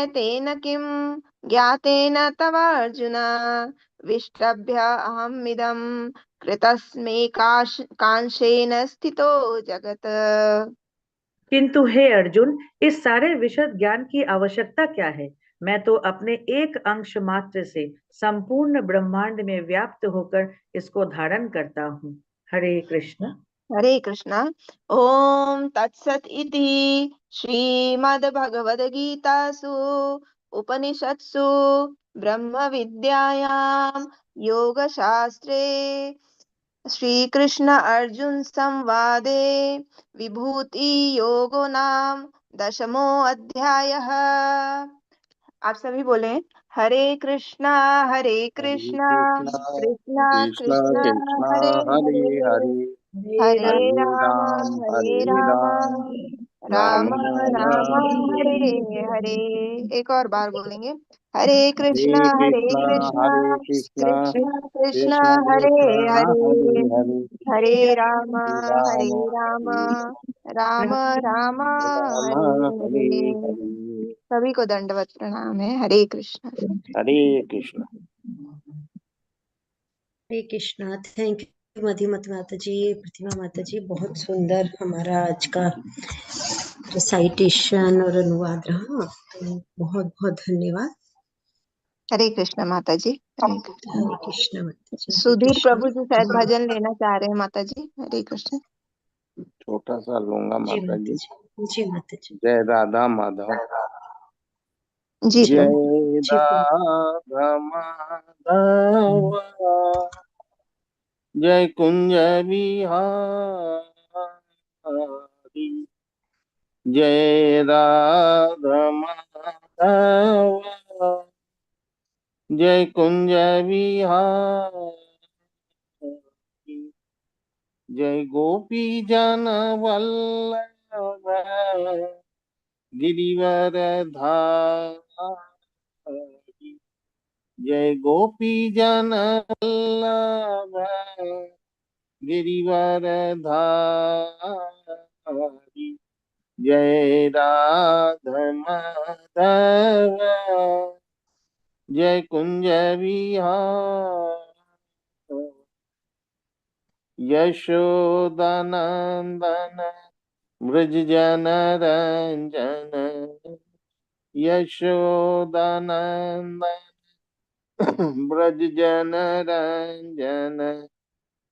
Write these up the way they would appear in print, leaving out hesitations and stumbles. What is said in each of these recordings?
तेन किं ज्ञातेन तव अर्जुन विष्टभ्य अहमिदं कृतस्मै कांशेन स्थितो जगत। किंतु हे अर्जुन, इस सारे विशद ज्ञान की आवश्यकता क्या है? मैं तो अपने एक अंश मात्र से संपूर्ण ब्रह्मांड में व्याप्त होकर इसको धारण करता हूँ। हरे कृष्ण। हरे कृष्णा। ओम तत्सत इति श्रीमद्भगवद्गीतासु उपनिषत्सु ब्रह्म विद्यायां योगशास्त्रे श्रीकृष्ण अर्जुन संवादे विभूति योगो नाम 10मो अध्यायः। आप सभी बोले हरे कृष्णा हरे कृष्णा कृष्णा कृष्णा कृष्णा कृष्णा हरे हरे हरे हरे हरे राम, हरे राम राम हरे हरे राम राम राम राम राम राम हरे हरे हरे। एक और बार बोलेंगे हरे कृष्णा कृष्णा हरे कृष्णा कृष्णा कृष्णा कृष्णा हरे कृष्णा हरे हरे हरे हरे हरे राम राम हरे राम राम राम हरे हरे हरे। हरे सभी को दंडवत प्रणाम है। हरे कृष्ण। हरे कृष्ण। हरे कृष्णा। थैंक यू मधुमती माता जी, प्रतिमा माता जी। बहुत सुंदर हमारा आज का रिसाइटेशन और अनुवाद रहा, तो बहुत बहुत धन्यवाद। हरे कृष्ण माता जी। हरे कृष्ण। हरे कृष्णा माता जी। हरे सुधीर कृष्णा। प्रभु जी शायद भजन लेना चाह रहे हैं माता जी। हरे कृष्ण। छोटा सा लूंगा जी माता जी। जी माता जी। जय राधा माधव। जी जय प्रभु। जी राधा माधव जय कुंज बिहारी जय राधा माधव जय कुंज बिहारी जय गोपी जन वल्लभ गिरिवर धारी जय गोपी जन वल्लभ गिरिवर धारी जय राधा माधव जय कुंज बिहारी यशोदानंदन ब्रज जन रंजन यशोदानंदन ब्रज जन रंजन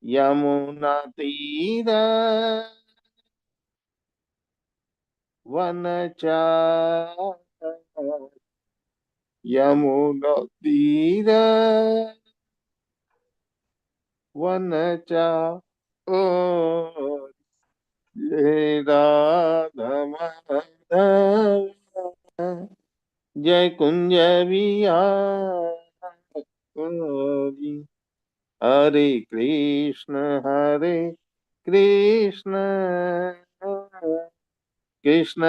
यमुना तीर वनचार यमुना तीर वनचार जय राधा माधव जय कुंज बिहारी हरे कृष्ण कृष्ण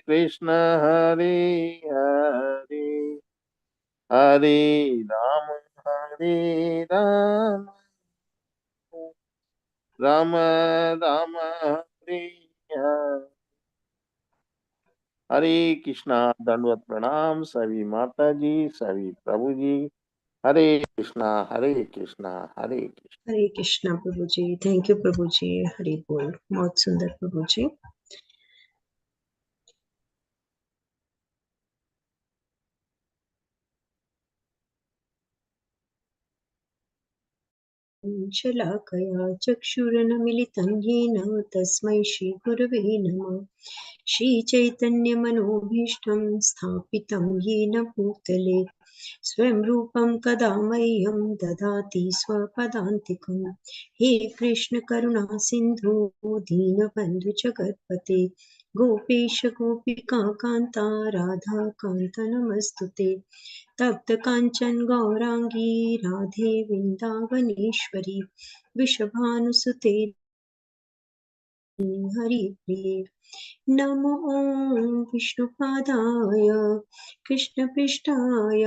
कृष्ण हरे हरे हरे राम राम राम हरे हरे। हरे कृष्णा। दंडवत प्रणाम सभी माता जी, सभी प्रभु जी। हरे कृष्णा हरे कृष्णा हरे कृष्णा। हरे कृष्णा प्रभु जी। थैंक यू प्रभु जी। हरि बोल। बहुत सुंदर प्रभु जी। शलाकया चक्षुरुन्मिलितं येन तस्मै श्रीगुरवे नमः। श्रीचैतन्यमनोभीष्टं स्थापितं येन भूतले स्वयं रूपं कदा मह्यं ददाति स्वपदान्तिकं। हे कृष्ण करुणा सिन्धु दीनबन्धु जगत्पते गोपेश गोपिका कान्ता राधा कान्त नमस्तुते। तप्त कांचन गौरांगी राधे वृंदावनेश्वरी वृषभानुसुते हरिप्रिये। नमो विष्णुपादाय कृष्णपृष्ठाय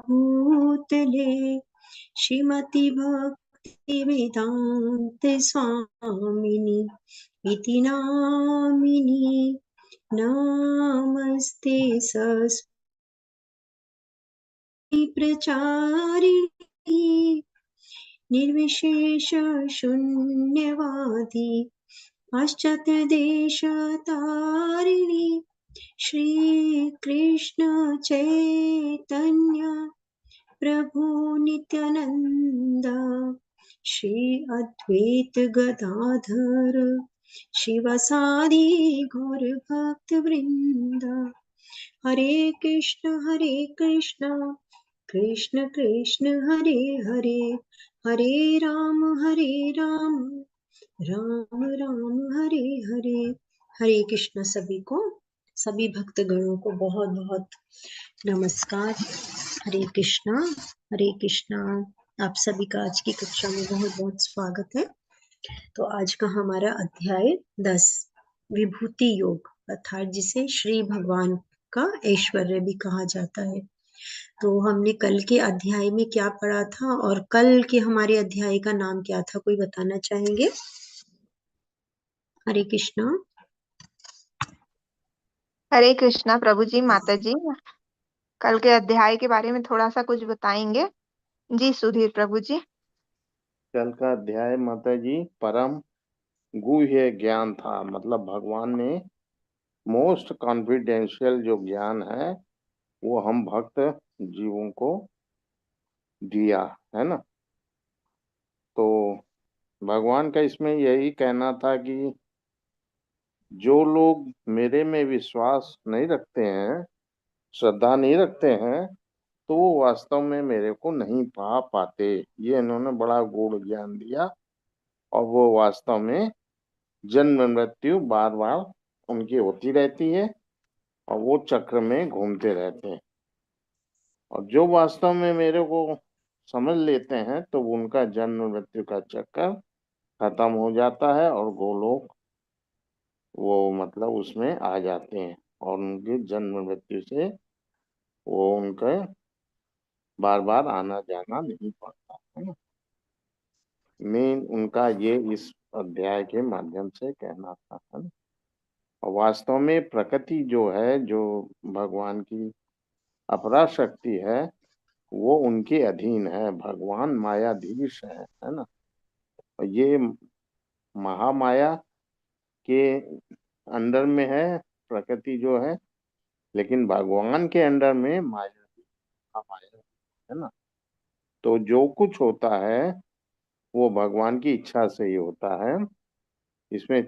भूतले श्रीमति भक्तिवेदान्त स्वामिनि इति नामिनि। नमस्ते प्रचारिणी निर्विशेष शून्यवादी पाश्चात्य देश तारिणी श्री कृष्ण चैतन्य प्रभु नित्यानंद श्री अद्वैत गदाधर शिवसादि गौर भक्त वृंद। हरे कृष्ण कृष्ण कृष्ण हरे हरे, हरे राम राम राम हरे हरे। हरे कृष्ण सभी को, सभी भक्त गणों को बहुत बहुत नमस्कार। हरे कृष्णा। आप सभी का आज की कक्षा में बहुत बहुत स्वागत है। तो आज का हमारा अध्याय 10 विभूति योग अर्थात जिसे श्री भगवान का ऐश्वर्य भी कहा जाता है। तो हमने कल के अध्याय में क्या पढ़ा था और कल के हमारे अध्याय का नाम क्या था, कोई बताना चाहेंगे? हरे कृष्णा। हरे कृष्णा प्रभु जी, माता जी। कल के अध्याय के बारे में थोड़ा सा कुछ बताएंगे? जी सुधीर प्रभु जी। कल का अध्याय माता जी परम गुह्य ज्ञान था, मतलब भगवान ने मोस्ट कॉन्फिडेंशियल जो ज्ञान है वो हम भक्त जीवों को दिया है ना। तो भगवान का इसमें यही कहना था कि जो लोग मेरे में विश्वास नहीं रखते हैं, श्रद्धा नहीं रखते हैं, तो वो वास्तव में मेरे को नहीं पा पाते। ये इन्होंने बड़ा गूढ़ ज्ञान दिया और वो वास्तव में जन्म मृत्यु बार बार उनकी होती रहती है और वो चक्र में घूमते रहते हैं। और जो वास्तव में मेरे को समझ लेते हैं तो उनका जन्म मृत्यु का चक्कर खत्म हो जाता है और गोलोक वो मतलब उसमें आ जाते हैं और उनकी जन्म मृत्यु से वो उनका बार बार आना जाना नहीं पड़ता है ना। मेन उनका ये इस अध्याय के माध्यम से कहना था, है ना। और वास्तव में प्रकृति जो है, जो भगवान की अपरा शक्ति है, वो उनके अधीन है। भगवान मायाधीश है ना। और ये महामाया के अंडर में है प्रकृति जो है, लेकिन भगवान के अंडर में माया है ना। तो जो कुछ होता है वो भगवान की इच्छा से ही होता है, इसमें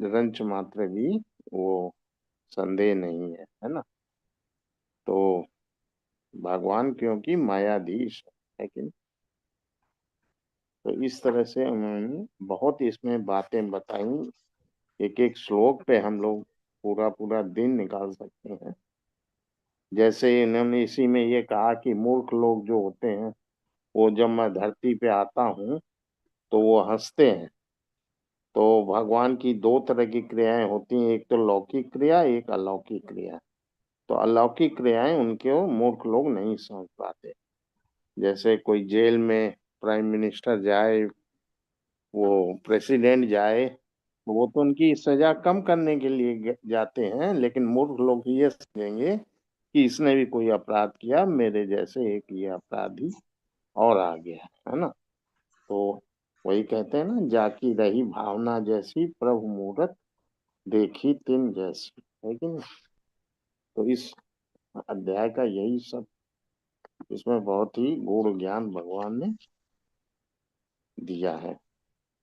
रंच मात्र भी वो संदेह नहीं है ना। तो भगवान क्योंकि मायाधीश है कि नहीं? तो इस तरह से उन्होंने बहुत इसमें बातें बताई। एक एक श्लोक पे हम लोग पूरा पूरा दिन निकाल सकते हैं। जैसे इन्होंने इसी में ये कहा कि मूर्ख लोग जो होते हैं वो जब मैं धरती पे आता हूँ तो वो हंसते हैं। तो भगवान की दो तरह की क्रियाएं होती हैं, एक तो लौकिक क्रिया, एक अलौकिक क्रिया। तो अलौकिक क्रियाएं उनके मूर्ख लोग नहीं समझ पाते। जैसे कोई जेल में प्राइम मिनिस्टर जाए, वो प्रेसिडेंट जाए, वो तो उनकी सजा कम करने के लिए जाते हैं, लेकिन मूर्ख लोग ये समझेंगे कि इसने भी कोई अपराध किया, मेरे जैसे एक ये अपराधी और आ गया है ना। तो वही कहते हैं ना, जाकी रही भावना जैसी प्रभु मूरत देखी तिन जैसी, है कि नहीं। तो इस अध्याय का यही सब, इसमें बहुत ही गूढ़ ज्ञान भगवान ने दिया है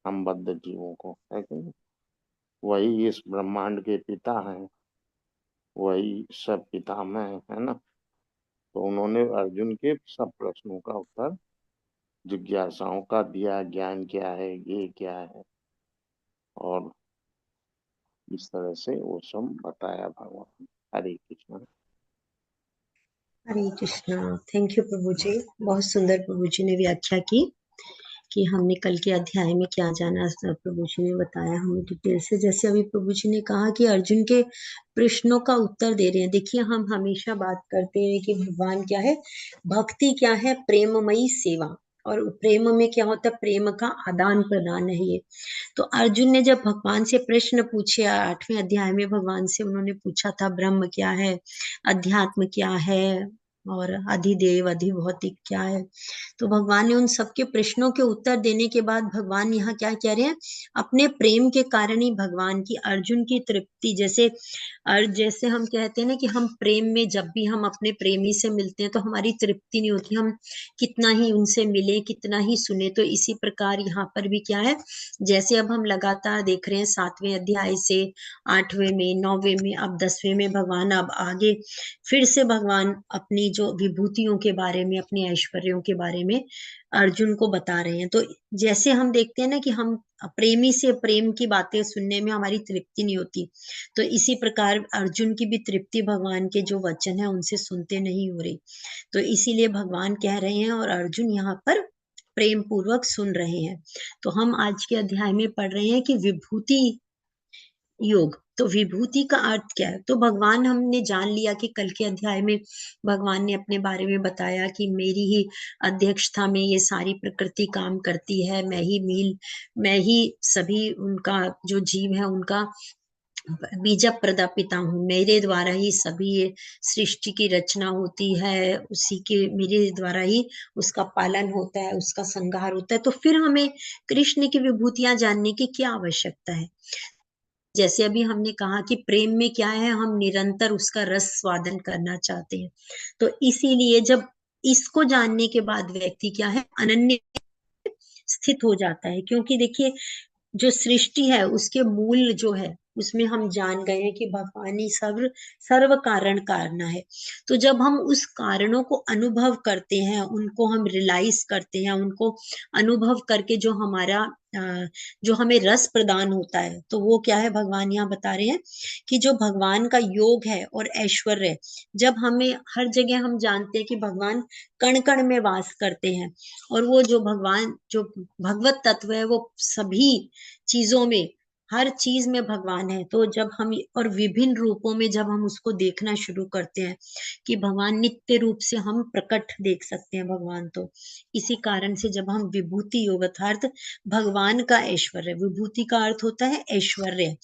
हम बद्ध जीवों को, है कि नहीं। वही इस ब्रह्मांड के पिता हैं, वही सब पितामह है ना। तो उन्होंने अर्जुन के सब प्रश्नों का उत्तर, जिज्ञासाओं का दिया, ज्ञान क्या है, ये क्या है, और इस तरह से वो सब बताया भगवान। हरे कृष्ण। हरे कृष्णा। थैंक यू प्रभु जी, बहुत सुंदर प्रभु जी ने व्याख्या की कि हमने कल के अध्याय में क्या जाना। प्रभु जी ने बताया हमें डिटेल से। जैसे अभी प्रभु जी ने कहा कि अर्जुन के प्रश्नों का उत्तर दे रहे हैं। देखिए, हम हमेशा बात करते हैं कि भगवान क्या है, भक्ति क्या है, प्रेममयी सेवा। और प्रेम में क्या होता है, प्रेम का आदान प्रदान है ये। तो अर्जुन ने जब भगवान से प्रश्न पूछे, 8वें अध्याय में भगवान से उन्होंने पूछा था ब्रह्म क्या है, अध्यात्म क्या है, और अधिदेव अधिभौतिक क्या है। तो भगवान ने उन सबके प्रश्नों के उत्तर देने के बाद भगवान यहाँ क्या कह रहे हैं, अपने प्रेम के कारण ही भगवान की अर्जुन की तृप्ति, जैसे हम कहते हैं ना कि हम प्रेम में जब भी हम अपने प्रेमी से मिलते हैं तो हमारी तृप्ति नहीं होती, हम कितना ही उनसे मिले कितना ही सुने। तो इसी प्रकार यहाँ पर भी क्या है, जैसे अब हम लगातार देख रहे हैं 7वें अध्याय से 8वें में 9वें में अब 10वें में भगवान अब आगे फिर से भगवान अपनी जो विभूतियों के बारे में अपने ऐश्वर्यों के बारे में अर्जुन को बता रहे हैं। तो जैसे हम देखते हैं ना कि हम प्रेमी से प्रेम की बातें सुनने में हमारी तृप्ति नहीं होती, तो इसी प्रकार अर्जुन की भी तृप्ति भगवान के जो वचन है उनसे सुनते नहीं हो रही। तो इसीलिए भगवान कह रहे हैं और अर्जुन यहाँ पर प्रेम पूर्वक सुन रहे हैं। तो हम आज के अध्याय में पढ़ रहे हैं कि विभूति योग। तो विभूति का अर्थ क्या है, तो भगवान हमने जान लिया कि कल के अध्याय में भगवान ने अपने बारे में बताया कि मेरी ही अध्यक्षता में ये सारी प्रकृति काम करती है, मैं ही सभी उनका जो जीव है उनका बीज प्रदा पिता हूँ, मेरे द्वारा ही सभी ये सृष्टि की रचना होती है, उसी के मेरे द्वारा ही उसका पालन होता है, उसका संहार होता है। तो फिर हमें कृष्ण की विभूतियां जानने की क्या आवश्यकता है। जैसे अभी हमने कहा कि प्रेम में क्या है, हम निरंतर उसका रस स्वादन करना चाहते हैं। तो इसीलिए जब इसको जानने के बाद व्यक्ति क्या है, अनन्य स्थित हो जाता है। क्योंकि देखिए जो सृष्टि है उसके मूल जो है उसमें हम जान गए हैं कि भगवान ही सर्व कारण कारणा है। तो जब हम उस कारणों को अनुभव करते हैं, उनको हम रियलाइज करते हैं, उनको अनुभव करके जो हमें रस प्रदान होता है, तो वो क्या है, भगवान यहाँ बता रहे हैं कि जो भगवान का योग है और ऐश्वर्य, जब हमें हर जगह हम जानते हैं कि भगवान कण कण में वास करते हैं और वो जो भगवान जो भगवत तत्व है वो सभी चीजों में, हर चीज में भगवान है। तो जब हम और विभिन्न रूपों में जब हम उसको देखना शुरू करते हैं कि भगवान नित्य रूप से हम प्रकट देख सकते हैं भगवान, तो इसी कारण से जब हम विभूति योग अर्थात भगवान का ऐश्वर्य, विभूति का अर्थ होता है ऐश्वर्य,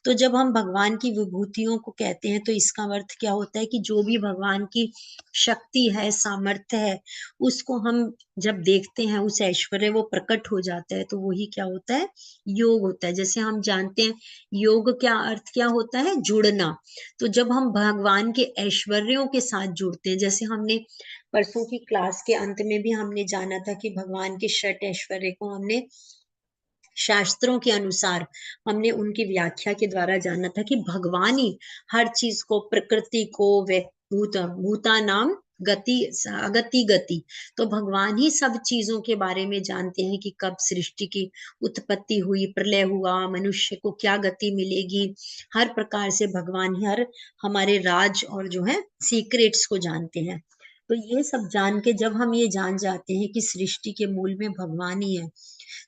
तो जब हम भगवान की विभूतियों को कहते हैं तो इसका अर्थ क्या होता है कि जो भी भगवान की शक्ति है, सामर्थ्य है, उसको हम जब देखते हैं, उस ऐश्वर्य वो प्रकट हो जाता है, तो वही क्या होता है, योग होता है। जैसे हम जानते हैं योग क्या अर्थ क्या होता है, जुड़ना। तो जब हम भगवान के ऐश्वर्यों के साथ जुड़ते हैं, जैसे हमने परसों की क्लास के अंत में भी हमने जाना था कि भगवान के षट ऐश्वर्य को हमने शास्त्रों के अनुसार हमने उनकी व्याख्या के द्वारा जाना था कि भगवान ही हर चीज को, प्रकृति को, भूता नाम गति अगति गति, तो भगवान ही सब चीजों के बारे में जानते हैं कि कब सृष्टि की उत्पत्ति हुई, प्रलय हुआ, मनुष्य को क्या गति मिलेगी। हर प्रकार से भगवान ही हर हमारे राज और जो है सीक्रेट्स को जानते हैं। तो ये सब जान के जब हम ये जान जाते हैं कि सृष्टि के मूल में भगवान ही है,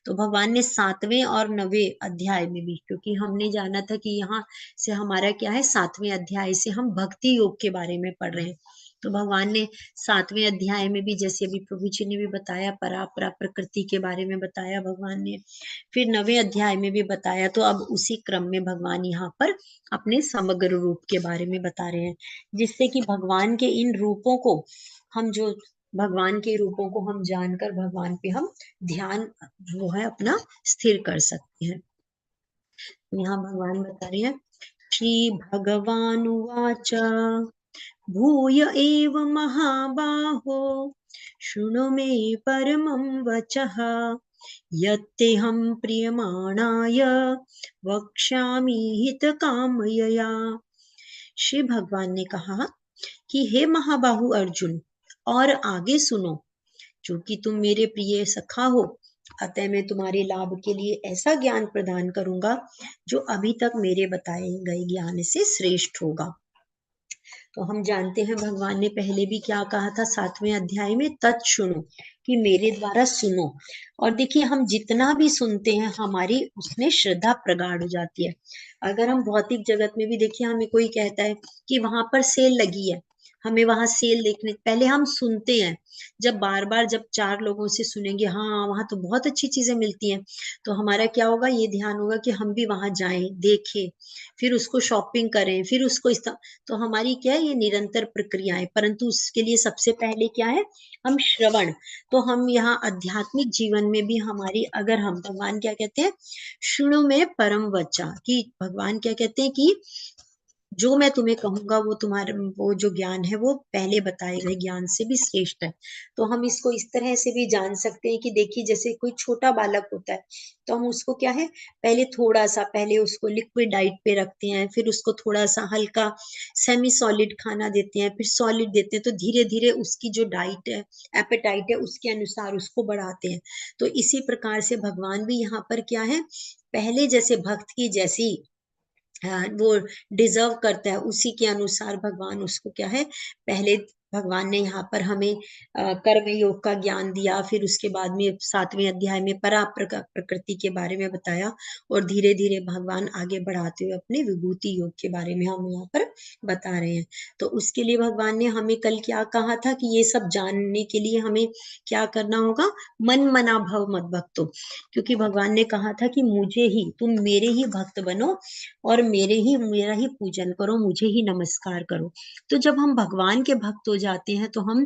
तो भगवान ने 7वें और 9वें अध्याय में भी, क्योंकि हमने जाना था कि यहाँ से हमारा क्या है, 7वें अध्याय से हम भक्ति योग के बारे में पढ़ रहे हैं। तो भगवान ने 7वें अध्याय में भी, जैसे अभी प्रभु जी ने भी बताया, परापरा प्रकृति के बारे में बताया भगवान ने, फिर 9वें अध्याय में भी बताया। तो अब उसी क्रम में भगवान यहाँ पर अपने समग्र रूप के बारे में बता रहे हैं, जिससे कि भगवान के इन रूपों को हम जो भगवान के रूपों को हम जानकर भगवान पे हम ध्यान वो है अपना स्थिर कर सकते हैं। यहाँ भगवान बता रहे हैं, श्री भगवान उवाच भूय एव महाबाहो शृणु मे परमं वचः यत्तेऽहं प्रीयमाणाय वक्ष्यामि हितकामयया। श्री भगवान ने कहा कि हे महाबाहु अर्जुन, और आगे सुनो, क्योंकि तुम मेरे प्रिय सखा हो, अतः मैं तुम्हारे लाभ के लिए ऐसा ज्ञान प्रदान करूंगा जो अभी तक मेरे बताए गए ज्ञान से श्रेष्ठ होगा। तो हम जानते हैं भगवान ने पहले भी क्या कहा था 7वें अध्याय में, तत् सुनो, कि मेरे द्वारा सुनो। और देखिए हम जितना भी सुनते हैं हमारी उसमें श्रद्धा प्रगाढ़ हो जाती है। अगर हम भौतिक जगत में भी देखिए, हमें कोई कहता है कि वहां पर सेल लगी है, हमें वहां सेल देखने, पहले हम सुनते हैं, जब बार बार जब 4 लोगों से सुनेंगे हाँ वहां तो बहुत अच्छी चीजें मिलती हैं, तो हमारा क्या होगा, ये ध्यान होगा कि हम भी वहां जाएं, देखें, फिर उसको शॉपिंग करें, फिर उसको तो हमारी क्या है, ये निरंतर प्रक्रिया है। परंतु उसके लिए सबसे पहले क्या है, हम श्रवण, तो हम यहाँ आध्यात्मिक जीवन में भी हमारी, अगर हम, भगवान क्या कहते हैं, शुणु में परम वचा, कि भगवान क्या कहते हैं कि जो मैं तुम्हें कहूंगा वो तुम्हारे, वो जो ज्ञान है वो पहले बताए गए ज्ञान से भी श्रेष्ठ है। तो हम इसको इस तरह से भी जान सकते हैं कि देखिए जैसे कोई छोटा बालक होता है, तो हम उसको क्या है, पहले थोड़ा सा, पहले उसको लिक्विड डाइट पे रखते हैं, फिर उसको थोड़ा सा हल्का सेमी सॉलिड खाना देते हैं, फिर सॉलिड देते हैं, तो धीरे धीरे उसकी जो डाइट है, एपेटाइट है, उसके अनुसार उसको बढ़ाते हैं। तो इसी प्रकार से भगवान भी यहाँ पर क्या है, पहले जैसे भक्त की जैसी वो डिजर्व करता है, उसी के अनुसार भगवान उसको क्या है, पहले भगवान ने यहाँ पर हमें कर्म योग का ज्ञान दिया, फिर उसके बाद में 7वें अध्याय में परा प्रकृति के बारे में बताया, और धीरे धीरे भगवान आगे बढ़ाते हुए अपने विभूति योग के बारे में हम यहाँ पर बता रहे हैं। तो उसके लिए भगवान ने हमें कल क्या कहा था कि ये सब जानने के लिए हमें क्या करना होगा, मन मना भव मत भक्तो, क्योंकि भगवान ने कहा था कि मुझे ही, तुम मेरे ही भक्त बनो और मेरा ही पूजन करो, मुझे ही नमस्कार करो। तो जब हम भगवान के भक्त हो जाते हैं तो हम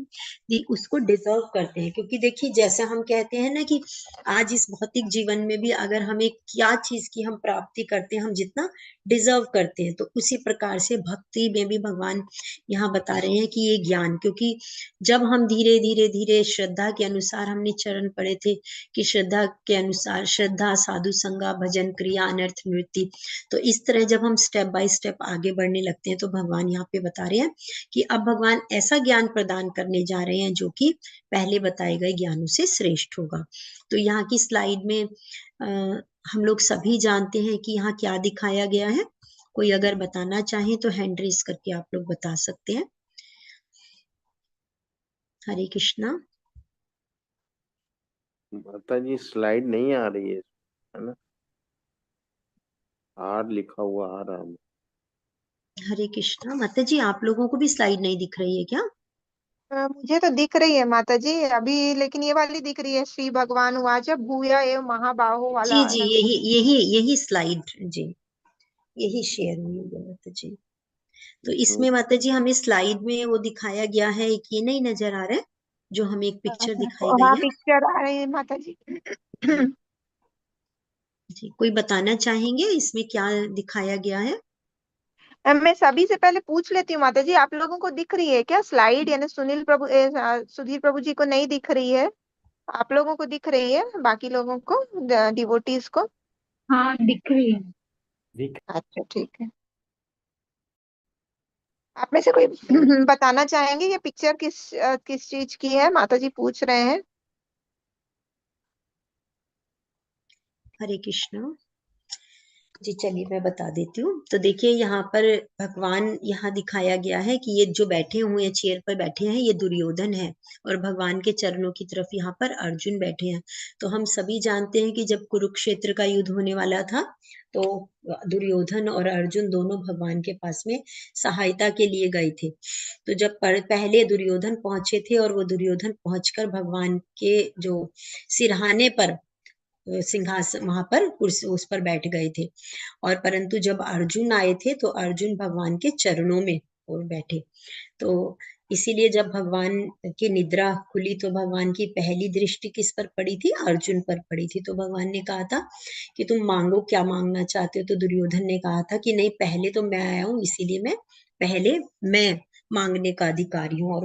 उसको डिजर्व करते हैं, क्योंकि देखिए जैसे हम कहते हैं ना कि आज इस भौतिक जीवन में भी अगर हमें क्या चीज की हम प्राप्ति करते हैं, हम जितना डिजर्व करते हैं, तो उसी प्रकार से भक्ति में भी भगवान यहाँ बता रहे हैं कि ये ज्ञान, क्योंकि जब हम धीरे धीरे धीरे श्रद्धा के अनुसार, हमने चरण पढ़े थे कि श्रद्धा के अनुसार, श्रद्धा साधु संगा भजन क्रिया अनर्थ निवृत्ति, तो इस तरह जब हम स्टेप बाय स्टेप आगे बढ़ने लगते हैं, तो भगवान यहाँ पे बता रहे हैं कि अब भगवान ऐसा ज्ञान प्रदान करने जा रहे हैं जो कि पहले बताए गए ज्ञानों से श्रेष्ठ होगा। तो यहाँ की स्लाइड में हम लोग सभी जानते हैं कि यहाँ क्या दिखाया गया है। कोई अगर बताना चाहे तो हैंड रेज करके आप लोग बता सकते हैं। हरे कृष्णा। माता जी स्लाइड नहीं आ रही है ना? आर लिखा हुआ आ रहा है। हरे कृष्णा। माता जी आप लोगों को भी स्लाइड नहीं दिख रही है क्या? मुझे तो दिख रही है माता जी अभी, लेकिन ये वाली दिख रही है, श्री भगवान उवाच भूया एव महाबाहो जी वाला है जी, ना। यही यही यही स्लाइड जी, यही शेयर हुई है माता जी। तो इसमें माता जी हमें स्लाइड में वो दिखाया गया है, एक ये नहीं नजर आ रहा है, जो हमें एक पिक्चर दिखाई गई हाँ है। पिक्चर आ रही है माता जी। जी, कोई बताना चाहेंगे इसमें क्या दिखाया गया है? मैं सभी से पहले पूछ लेती हूँ माता जी, आप लोगों को दिख रही है क्या स्लाइड, यानी सुनील प्रभु सुधीर प्रभु जी को नहीं दिख रही है, आप लोगों को दिख रही है, बाकी लोगों को, डिवोटीज को? हाँ दिख रही है। अच्छा ठीक है। आप में से कोई बताना चाहेंगे ये पिक्चर किस चीज की है, माता जी पूछ रहे हैं। हरे कृष्णा। जी चलिए मैं बता देती हूँ। तो देखिए यहाँ पर भगवान यहाँ दिखाया गया है कि ये जो बैठे हुए हैं, चेयर पर बैठे हैं, ये दुर्योधन है, और भगवान के चरणों की तरफ यहाँ पर अर्जुन बैठे हैं। तो हम सभी जानते हैं कि जब कुरुक्षेत्र का युद्ध होने वाला था, तो दुर्योधन और अर्जुन दोनों भगवान के पास में सहायता के लिए गए थे। तो जब पहले दुर्योधन पहुंचे थे, और वो दुर्योधन पहुंचकर भगवान के जो सिरहाने पर सिंहासन, वहां पर कुर्सी उस पर बैठ गए थे। और परंतु जब अर्जुन आए थे, तो अर्जुन भगवान के चरणों में वो बैठे। तो इसीलिए जब भगवान की निद्रा खुली, तो भगवान की पहली दृष्टि किस पर पड़ी थी? अर्जुन पर पड़ी थी। तो भगवान ने कहा था कि तुम मांगो, क्या मांगना चाहते हो? तो दुर्योधन ने कहा था कि नहीं, पहले तो मैं आया हूँ, इसीलिए पहले मैं मांगने का अधिकारी हूँ। और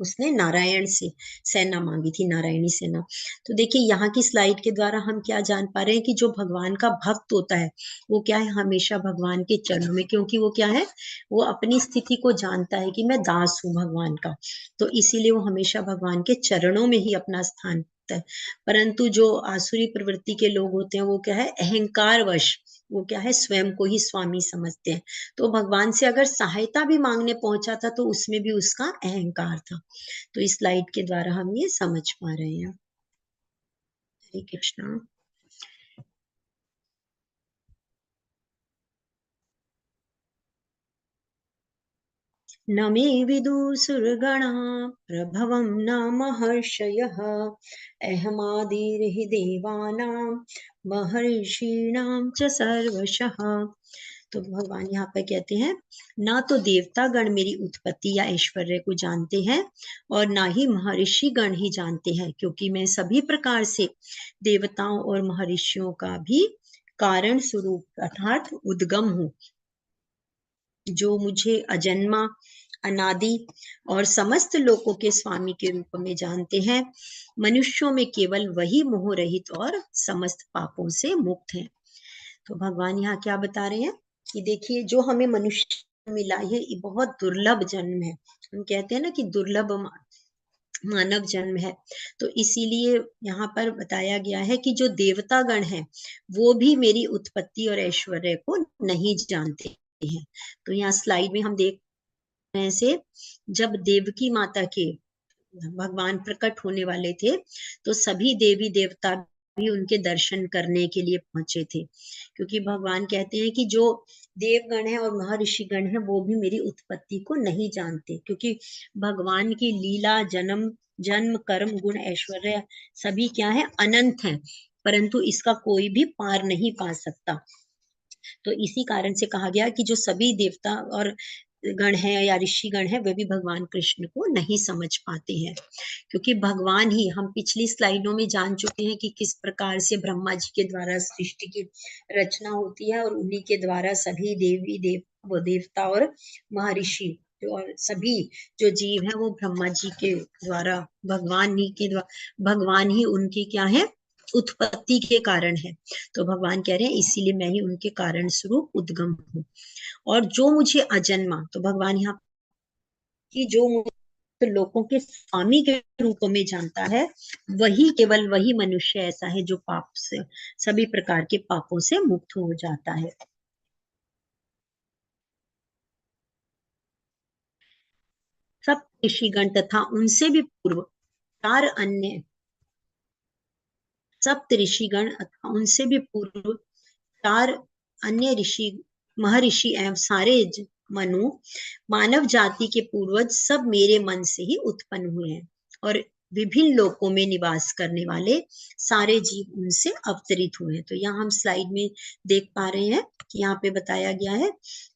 उसने नारायण से सेना मांगी थी, नारायणी सेना। तो देखिए यहाँ की स्लाइड के द्वारा हम क्या जान पा रहे हैं कि जो भगवान का भक्त होता है, वो क्या है, हमेशा भगवान के चरणों में, क्योंकि वो क्या है, वो अपनी स्थिति को जानता है कि मैं दास हूँ भगवान का। तो इसीलिए वो हमेशा भगवान के चरणों में ही अपना स्थान रखता है। परंतु जो आसुरी प्रवृत्ति के लोग होते हैं, वो क्या है, अहंकार वश, वो क्या है, स्वयं को ही स्वामी समझते हैं। तो भगवान से अगर सहायता भी मांगने पहुंचा था, तो उसमें भी उसका अहंकार था। तो इस स्लाइड के द्वारा हम ये समझ पा रहे हैं। हरे कृष्णा। न मे विदुसुरगणा प्रभवं न महर्षयः अहमादिर्हि देवानां महर्षीणां च सर्वशः। तो भगवान यहाँ पे कहते हैं, ना तो देवता गण मेरी उत्पत्ति या ऐश्वर्य को जानते हैं और ना ही महर्षि गण ही जानते हैं, क्योंकि मैं सभी प्रकार से देवताओं और महर्षियों का भी कारण स्वरूप अर्थात उद्गम हूँ। जो मुझे अजन्मा, अनादि और समस्त लोकों के स्वामी के रूप में जानते हैं, मनुष्यों में केवल वही मोह रहित और समस्त पापों से मुक्त है। तो भगवान यहाँ क्या बता रहे हैं कि देखिए, जो हमें मनुष्य मिला है ये बहुत दुर्लभ जन्म है। हम कहते हैं ना कि दुर्लभ मानव जन्म है, तो इसीलिए यहाँ पर बताया गया है कि जो देवता गण है वो भी मेरी उत्पत्ति और ऐश्वर्य को नहीं जानते हैं। तो यहाँ स्लाइड में हम देख रहे हैं से, जब देवकी माता के भगवान प्रकट होने वाले थे तो सभी देवी देवता भी उनके दर्शन करने के लिए पहुंचे थे, क्योंकि भगवान कहते हैं कि जो देवगण है और महर्षि गण है वो भी मेरी उत्पत्ति को नहीं जानते, क्योंकि भगवान की लीला, जन्म कर्म गुण ऐश्वर्य सभी क्या है, अनंत है, परंतु इसका कोई भी पार नहीं पा सकता। तो इसी कारण से कहा गया कि जो सभी देवता और गण है या ऋषि गण है वे भी भगवान कृष्ण को नहीं समझ पाते हैं, क्योंकि भगवान ही, हम पिछली स्लाइडों में जान चुके हैं कि किस प्रकार से ब्रह्मा जी के द्वारा सृष्टि की रचना होती है और उन्हीं के द्वारा सभी देवता और महर्षि और सभी जो जीव है वो ब्रह्मा जी के द्वारा, भगवान ही उनकी क्या है, उत्पत्ति के कारण है। तो भगवान कह रहे हैं इसीलिए मैं ही उनके कारण स्वरूप उद्गम हूँ। और जो मुझे अजन्मा, तो भगवान यहाँ की जो मुझे लोगों के स्वामी के रूप में जानता है, वही, केवल वही मनुष्य ऐसा है जो पाप से, सभी प्रकार के पापों से मुक्त हो जाता है। सब ऋषिगण तथा उनसे भी पूर्व चार अन्य सप्त ऋषिगण अथवा उनसे भी पूर्व चार अन्य ऋषि, महर्षि एवं सारे मनु, मानव जाति के पूर्वज सब मेरे मन से ही उत्पन्न हुए हैं, और विभिन्न लोकों में निवास करने वाले सारे जीव उनसे अवतरित हुए हैं। तो यहाँ हम स्लाइड में देख पा रहे हैं कि यहाँ पे बताया गया है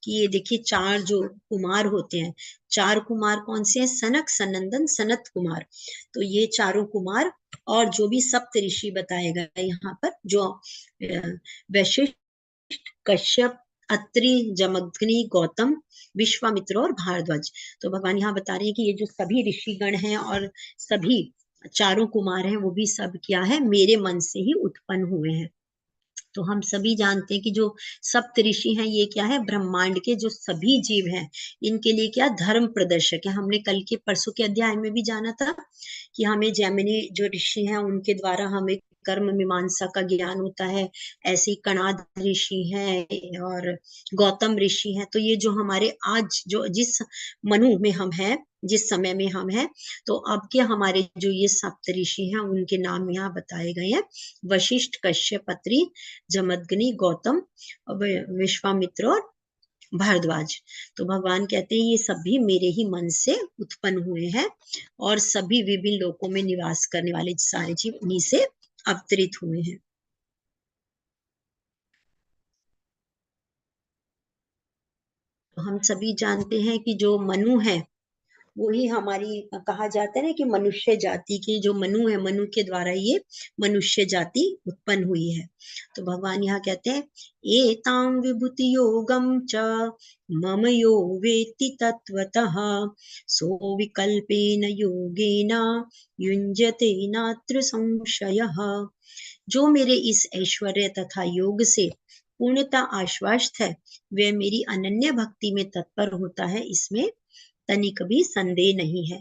कि ये देखिए, चार जो कुमार होते हैं, चार कुमार कौन से हैं, सनक, सनंदन, सनत कुमार। तो ये चारों कुमार और जो भी सप्त ऋषि बताए गए यहाँ पर, जो वैशिष्ट, कश्यप, अत्रि, जमदग्नि, गौतम, विश्वामित्र और भारद्वाज। तो भगवान यहाँ बता रहे हैं कि ये जो सभी ऋषिगण हैं और सभी चारों कुमार हैं वो भी सब क्या है, मेरे मन से ही उत्पन्न हुए हैं। तो हम सभी जानते हैं कि जो सप्त ऋषि हैं ये क्या है, ब्रह्मांड के जो सभी जीव हैं इनके लिए क्या, धर्म प्रदर्शक है। हमने कल के परसों के अध्याय में भी जाना था कि हमें जैमिनी जो ऋषि हैं उनके द्वारा हमें कर्म मीमांसा का ज्ञान होता है, ऐसे ही कणाद ऋषि हैं और गौतम ऋषि हैं। तो ये जो हमारे आज जो जिस मनु में हम हैं, जिस समय में हम हैं, तो अब के हमारे जो ये सप्त ऋषि हैं उनके नाम यहाँ बताए गए हैं, वशिष्ठ, कश्यप, अत्रि, जमदग्नि, गौतम, विश्वामित्र और भारद्वाज। तो भगवान कहते हैं ये सभी मेरे ही मन से उत्पन्न हुए हैं और सभी विभिन्न लोकों में निवास करने वाले सारे जीव उन्हीं से अवतरित हुए हैं। तो हम सभी जानते हैं कि जो मनु है वही हमारी, कहा जाता है ना कि मनुष्य जाति की जो मनु है, मनु के द्वारा ये मनुष्य जाति उत्पन्न हुई है। तो भगवान यहाँ कहते हैं, एतां विभूति योगम च मम यो वेत्ति तत्वतः सो विकल्पेन योगेन युञ्जते नात्र संशयः। जो मेरे इस ऐश्वर्य तथा योग से पूर्णता आश्वस्त है, वह मेरी अनन्य भक्ति में तत्पर होता है, इसमें तनिक भी संदेह नहीं है।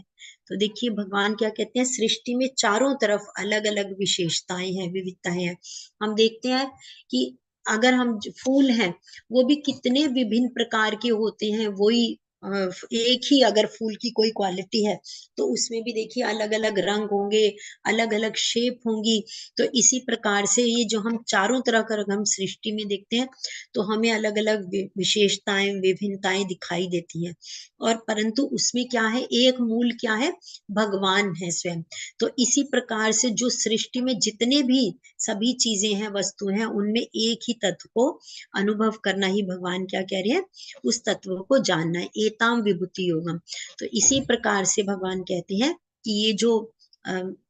तो देखिए भगवान क्या कहते हैं, सृष्टि में चारों तरफ अलग अलग विशेषताएं हैं, विविधताएं हैं। हम देखते हैं कि अगर हम फूल हैं वो भी कितने विभिन्न प्रकार के होते हैं, वही एक ही अगर फूल की कोई क्वालिटी है तो उसमें भी देखिए अलग अलग रंग होंगे, अलग अलग शेप होंगी। तो इसी प्रकार से ये जो हम चारों तरह का हम सृष्टि में देखते हैं तो हमें अलग अलग विशेषताएं, विभिन्नताएं दिखाई देती हैं। और परंतु उसमें क्या है, एक मूल क्या है, भगवान है स्वयं। तो इसी प्रकार से जो सृष्टि में जितने भी सभी चीजें हैं, वस्तु हैं, उनमें एक ही तत्व को अनुभव करना ही भगवान क्या कह रहे हैं, उस तत्व को जानना है, एताम विभूति योगम। तो इसी प्रकार से भगवान कहते हैं कि ये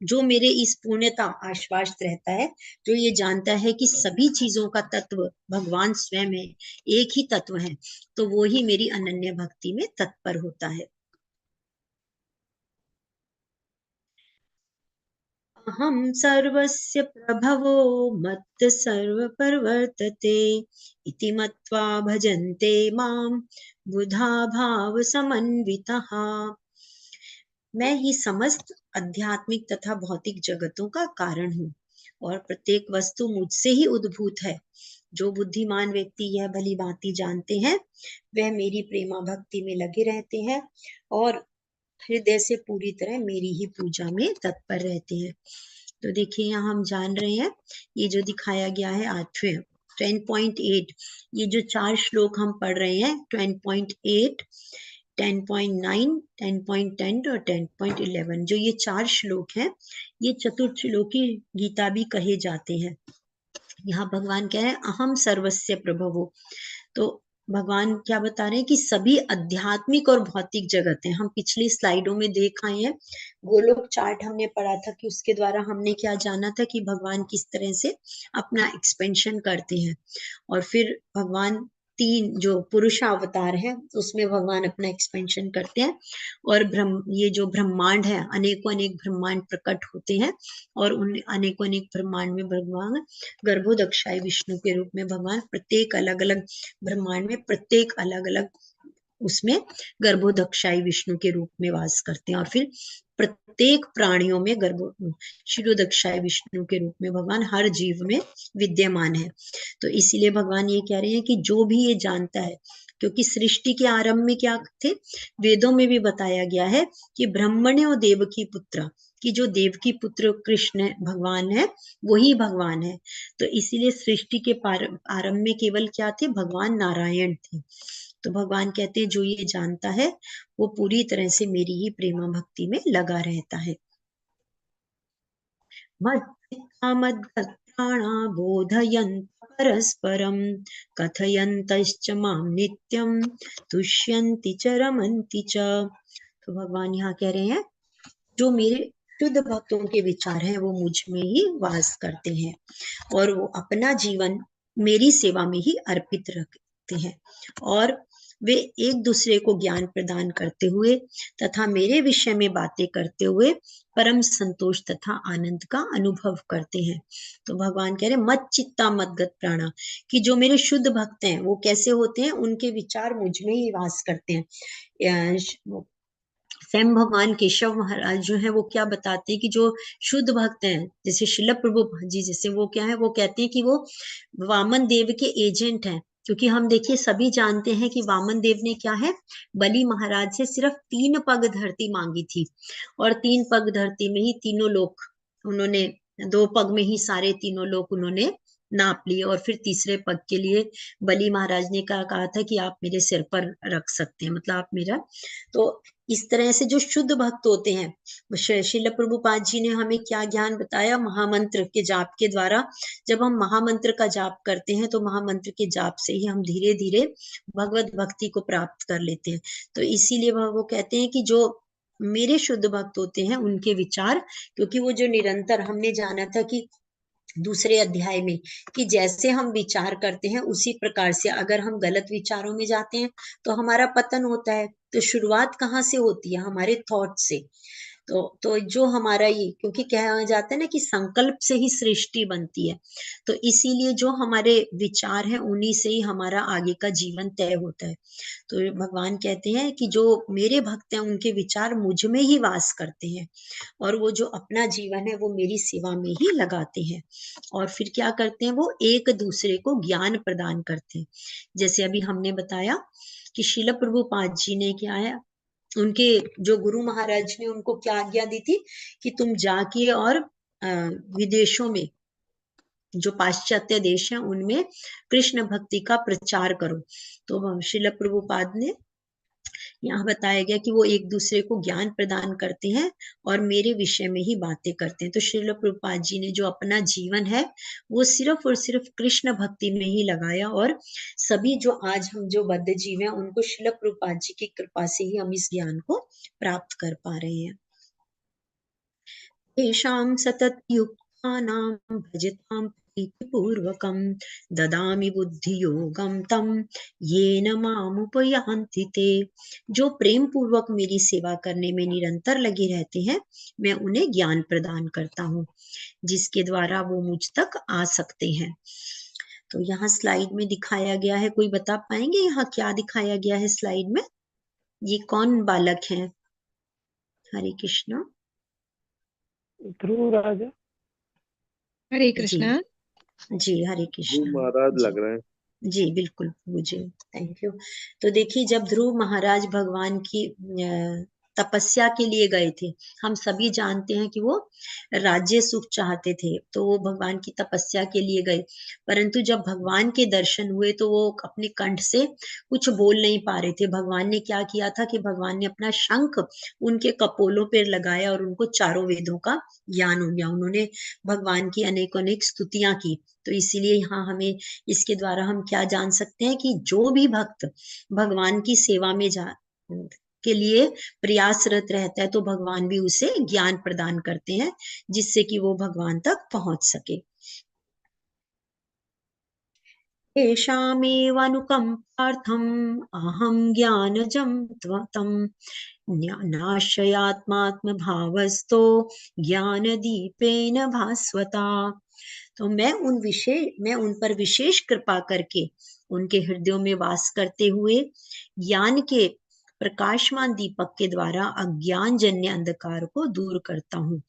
जो मेरे इस पूर्णता आश्वास्त रहता है, जो ये जानता है कि सभी चीजों का तत्व भगवान स्वयं है, एक ही तत्व है, तो वो ही मेरी अनन्य भक्ति में तत्पर होता है। अहम सर्वस्य प्रभवो मत् सर्वप्रवर्तते इति मत्वा भजन्ते मां बुधा भाव समन्वितः। मैं ही समस्त आध्यात्मिक तथा भौतिक जगतों का कारण हूँ और प्रत्येक वस्तु मुझसे ही उद्भूत है। जो बुद्धिमान व्यक्ति यह भली भांति जानते हैं वह मेरी प्रेमा भक्ति में लगे रहते हैं और हृदय से पूरी तरह मेरी ही पूजा में तत्पर रहते हैं। तो देखिए यहाँ हम जान रहे हैं, ये जो दिखाया गया है 8वें 10.8, ये जो 4 श्लोक हम पढ़ रहे हैं 10.8, 10.9, 10.10 और 10.11, जो ये 4 श्लोक हैं, ये चतुर्श्लोकी गीता भी कहे जाते हैं। यहाँ भगवान कह रहे हैं अहम सर्वस्य प्रभवो। तो भगवान क्या बता रहे हैं कि सभी आध्यात्मिक और भौतिक जगत है। हम पिछली स्लाइडों में देख आए हैं, गोलोक चार्ट हमने पढ़ा था कि उसके द्वारा हमने क्या जाना था कि भगवान किस तरह से अपना एक्सपेंशन करते हैं। और फिर भगवान 3 जो पुरुष अवतार है उसमें भगवान अपना एक्सपेंशन करते हैं और ये जो ब्रह्मांड है, अनेकों अनेक ब्रह्मांड प्रकट होते हैं और उन अनेकों अनेक ब्रह्मांड में भगवान गर्भोदक्षाई विष्णु के रूप में भगवान प्रत्येक अलग अलग ब्रह्मांड में प्रत्येक अलग अलग उसमें गर्भोदक्षाई विष्णु के रूप में वास करते हैं और फिर प्रत्येक प्राणियों में क्षीरोदक्षाई विष्णु के रूप में भगवान हर जीव में विद्यमान है। तो इसीलिए भगवान ये कह रहे हैं कि जो भी ये जानता है, क्योंकि सृष्टि के आरंभ में क्या थे, वेदों में भी बताया गया है कि ब्रह्मण्यो देवकी पुत्र, कि जो देवकी पुत्र कृष्ण भगवान है वही भगवान है। तो इसीलिए सृष्टि के आरंभ में केवल क्या थे, भगवान नारायण थे। तो भगवान कहते हैं जो ये जानता है वो पूरी तरह से मेरी ही प्रेमा भक्ति में लगा रहता है। मद्भक्ताना बोधयन्त परस्परम कथयन्तश्च मां नित्यं तुष्यन्ति च रमन्ति च। तो भगवान यहाँ कह रहे हैं जो मेरे शुद्ध भक्तों के विचार हैं वो मुझ में ही वास करते हैं और वो अपना जीवन मेरी सेवा में ही अर्पित रखते हैं और वे एक दूसरे को ज्ञान प्रदान करते हुए तथा मेरे विषय में बातें करते हुए परम संतोष तथा आनंद का अनुभव करते हैं। तो भगवान कह रहे हैं मत चित्ता मदगत प्राणा, कि जो मेरे शुद्ध भक्त हैं वो कैसे होते हैं, उनके विचार मुझ में ही वास करते हैं। स्वयं भगवान केशव महाराज जो है वो क्या बताते हैं कि जो शुद्ध भक्त हैं, जैसे शिल प्रभुपाद जी, जैसे वो क्या है, वो कहते हैं कि वो वामन देव के एजेंट हैं। क्योंकि हम देखिए सभी जानते हैं कि वामन देव ने क्या है, बलि महाराज से सिर्फ 3 पग धरती मांगी थी और 3 पग धरती में ही तीनों लोग उन्होंने 2 पग में ही सारे तीनों लोग उन्होंने नाप लिए और फिर तीसरे पग के लिए बलि महाराज ने कहा था कि आप मेरे सिर पर रख सकते हैं, मतलब आप मेरा। तो इस तरह से जो शुद्ध भक्त होते हैं, श्रील प्रभुपाद जी ने हमें क्या ज्ञान बताया, महामंत्र के जाप के द्वारा। जब हम महामंत्र का जाप करते हैं तो महामंत्र के जाप से ही हम धीरे धीरे भगवत भक्ति को प्राप्त कर लेते हैं। तो इसीलिए वो कहते हैं कि जो मेरे शुद्ध भक्त होते हैं उनके विचार, क्योंकि वो जो निरंतर, हमने जाना था कि दूसरे अध्याय में कि जैसे हम विचार करते हैं उसी प्रकार से अगर हम गलत विचारों में जाते हैं तो हमारा पतन होता है। तो शुरुआत कहाँ से होती है, हमारे थॉट से। तो जो हमारा ये, क्योंकि कहा जाता है ना कि संकल्प से ही सृष्टि बनती है, तो इसीलिए जो हमारे विचार हैं उन्हीं से ही हमारा आगे का जीवन तय होता है। तो भगवान कहते हैं कि जो मेरे भक्त हैं उनके विचार मुझ में ही वास करते हैं और वो जो अपना जीवन है वो मेरी सेवा में ही लगाते हैं और फिर क्या करते हैं, वो एक दूसरे को ज्ञान प्रदान करते हैं। जैसे अभी हमने बताया कि श्रील प्रभुपाद जी ने क्या है, उनके जो गुरु महाराज ने उनको क्या आज्ञा दी थी कि तुम जाके और विदेशों में, जो पाश्चात्य देश हैं उनमें कृष्ण भक्ति का प्रचार करो। तो श्रील प्रभुपाद ने यहाँ बताया गया कि वो एक दूसरे को ज्ञान प्रदान करते हैं और मेरे विषय में ही बातें करते हैं। तो श्रील प्रभुपाद जी ने जो अपना जीवन है वो सिर्फ और सिर्फ कृष्ण भक्ति में ही लगाया, और सभी जो आज हम जो बद्ध जीव हैं उनको श्रील प्रभुपाद जी की कृपा से ही हम इस ज्ञान को प्राप्त कर पा रहे हैं। तेषां सततयुक्तानां भजतां प्रीतिपूर्वकं ददामि बुद्धियोगं तं येन मामुपयान्ति ते। जो प्रेम पूर्वक मेरी सेवा करने में निरंतर लगे रहते हैं, मैं उन्हें ज्ञान प्रदान करता हूँ जिसके द्वारा वो मुझ तक आ सकते हैं। तो यहाँ स्लाइड में दिखाया गया है, कोई बता पाएंगे यहाँ क्या दिखाया गया है स्लाइड में? ये कौन बालक हैं? हरे कृष्णा। ध्रुव राजा। हरे जी कृष्णा। जी, हरे ध्रुव कृष्णा महाराज जी। लग रहे हैं। जी बिल्कुल मुझे थैंक यू। तो देखिए, जब ध्रुव महाराज भगवान की तपस्या के लिए गए थे, हम सभी जानते हैं कि वो राज्य सुख चाहते थे, तो वो भगवान की तपस्या के लिए गए, परंतु जब भगवान के दर्शन हुए तो वो अपने कंठ से कुछ बोल नहीं पा रहे थे। भगवान ने क्या किया था कि भगवान ने अपना शंख उनके कपोलों पर लगाया और उनको चारों वेदों का ज्ञान हो गया। उन्होंने भगवान की अनेक अनेक स्तुतियां की। तो इसीलिए यहाँ हमें इसके द्वारा हम क्या जान सकते हैं कि जो भी भक्त भगवान की सेवा में के लिए प्रयासरत रहता है तो भगवान भी उसे ज्ञान प्रदान करते हैं जिससे कि वो भगवान तक पहुंच सके। येषामेवानुकम्पार्थम् अहं ज्ञानजं तं नाशयात्मात्मभावस्तो ज्ञानदीपेन भास्वता। तो मैं उन पर विशेष कृपा करके उनके हृदयों में वास करते हुए ज्ञान के प्रकाशमान दीपक के द्वारा अज्ञान जन्य अंधकार को दूर करता हूँ।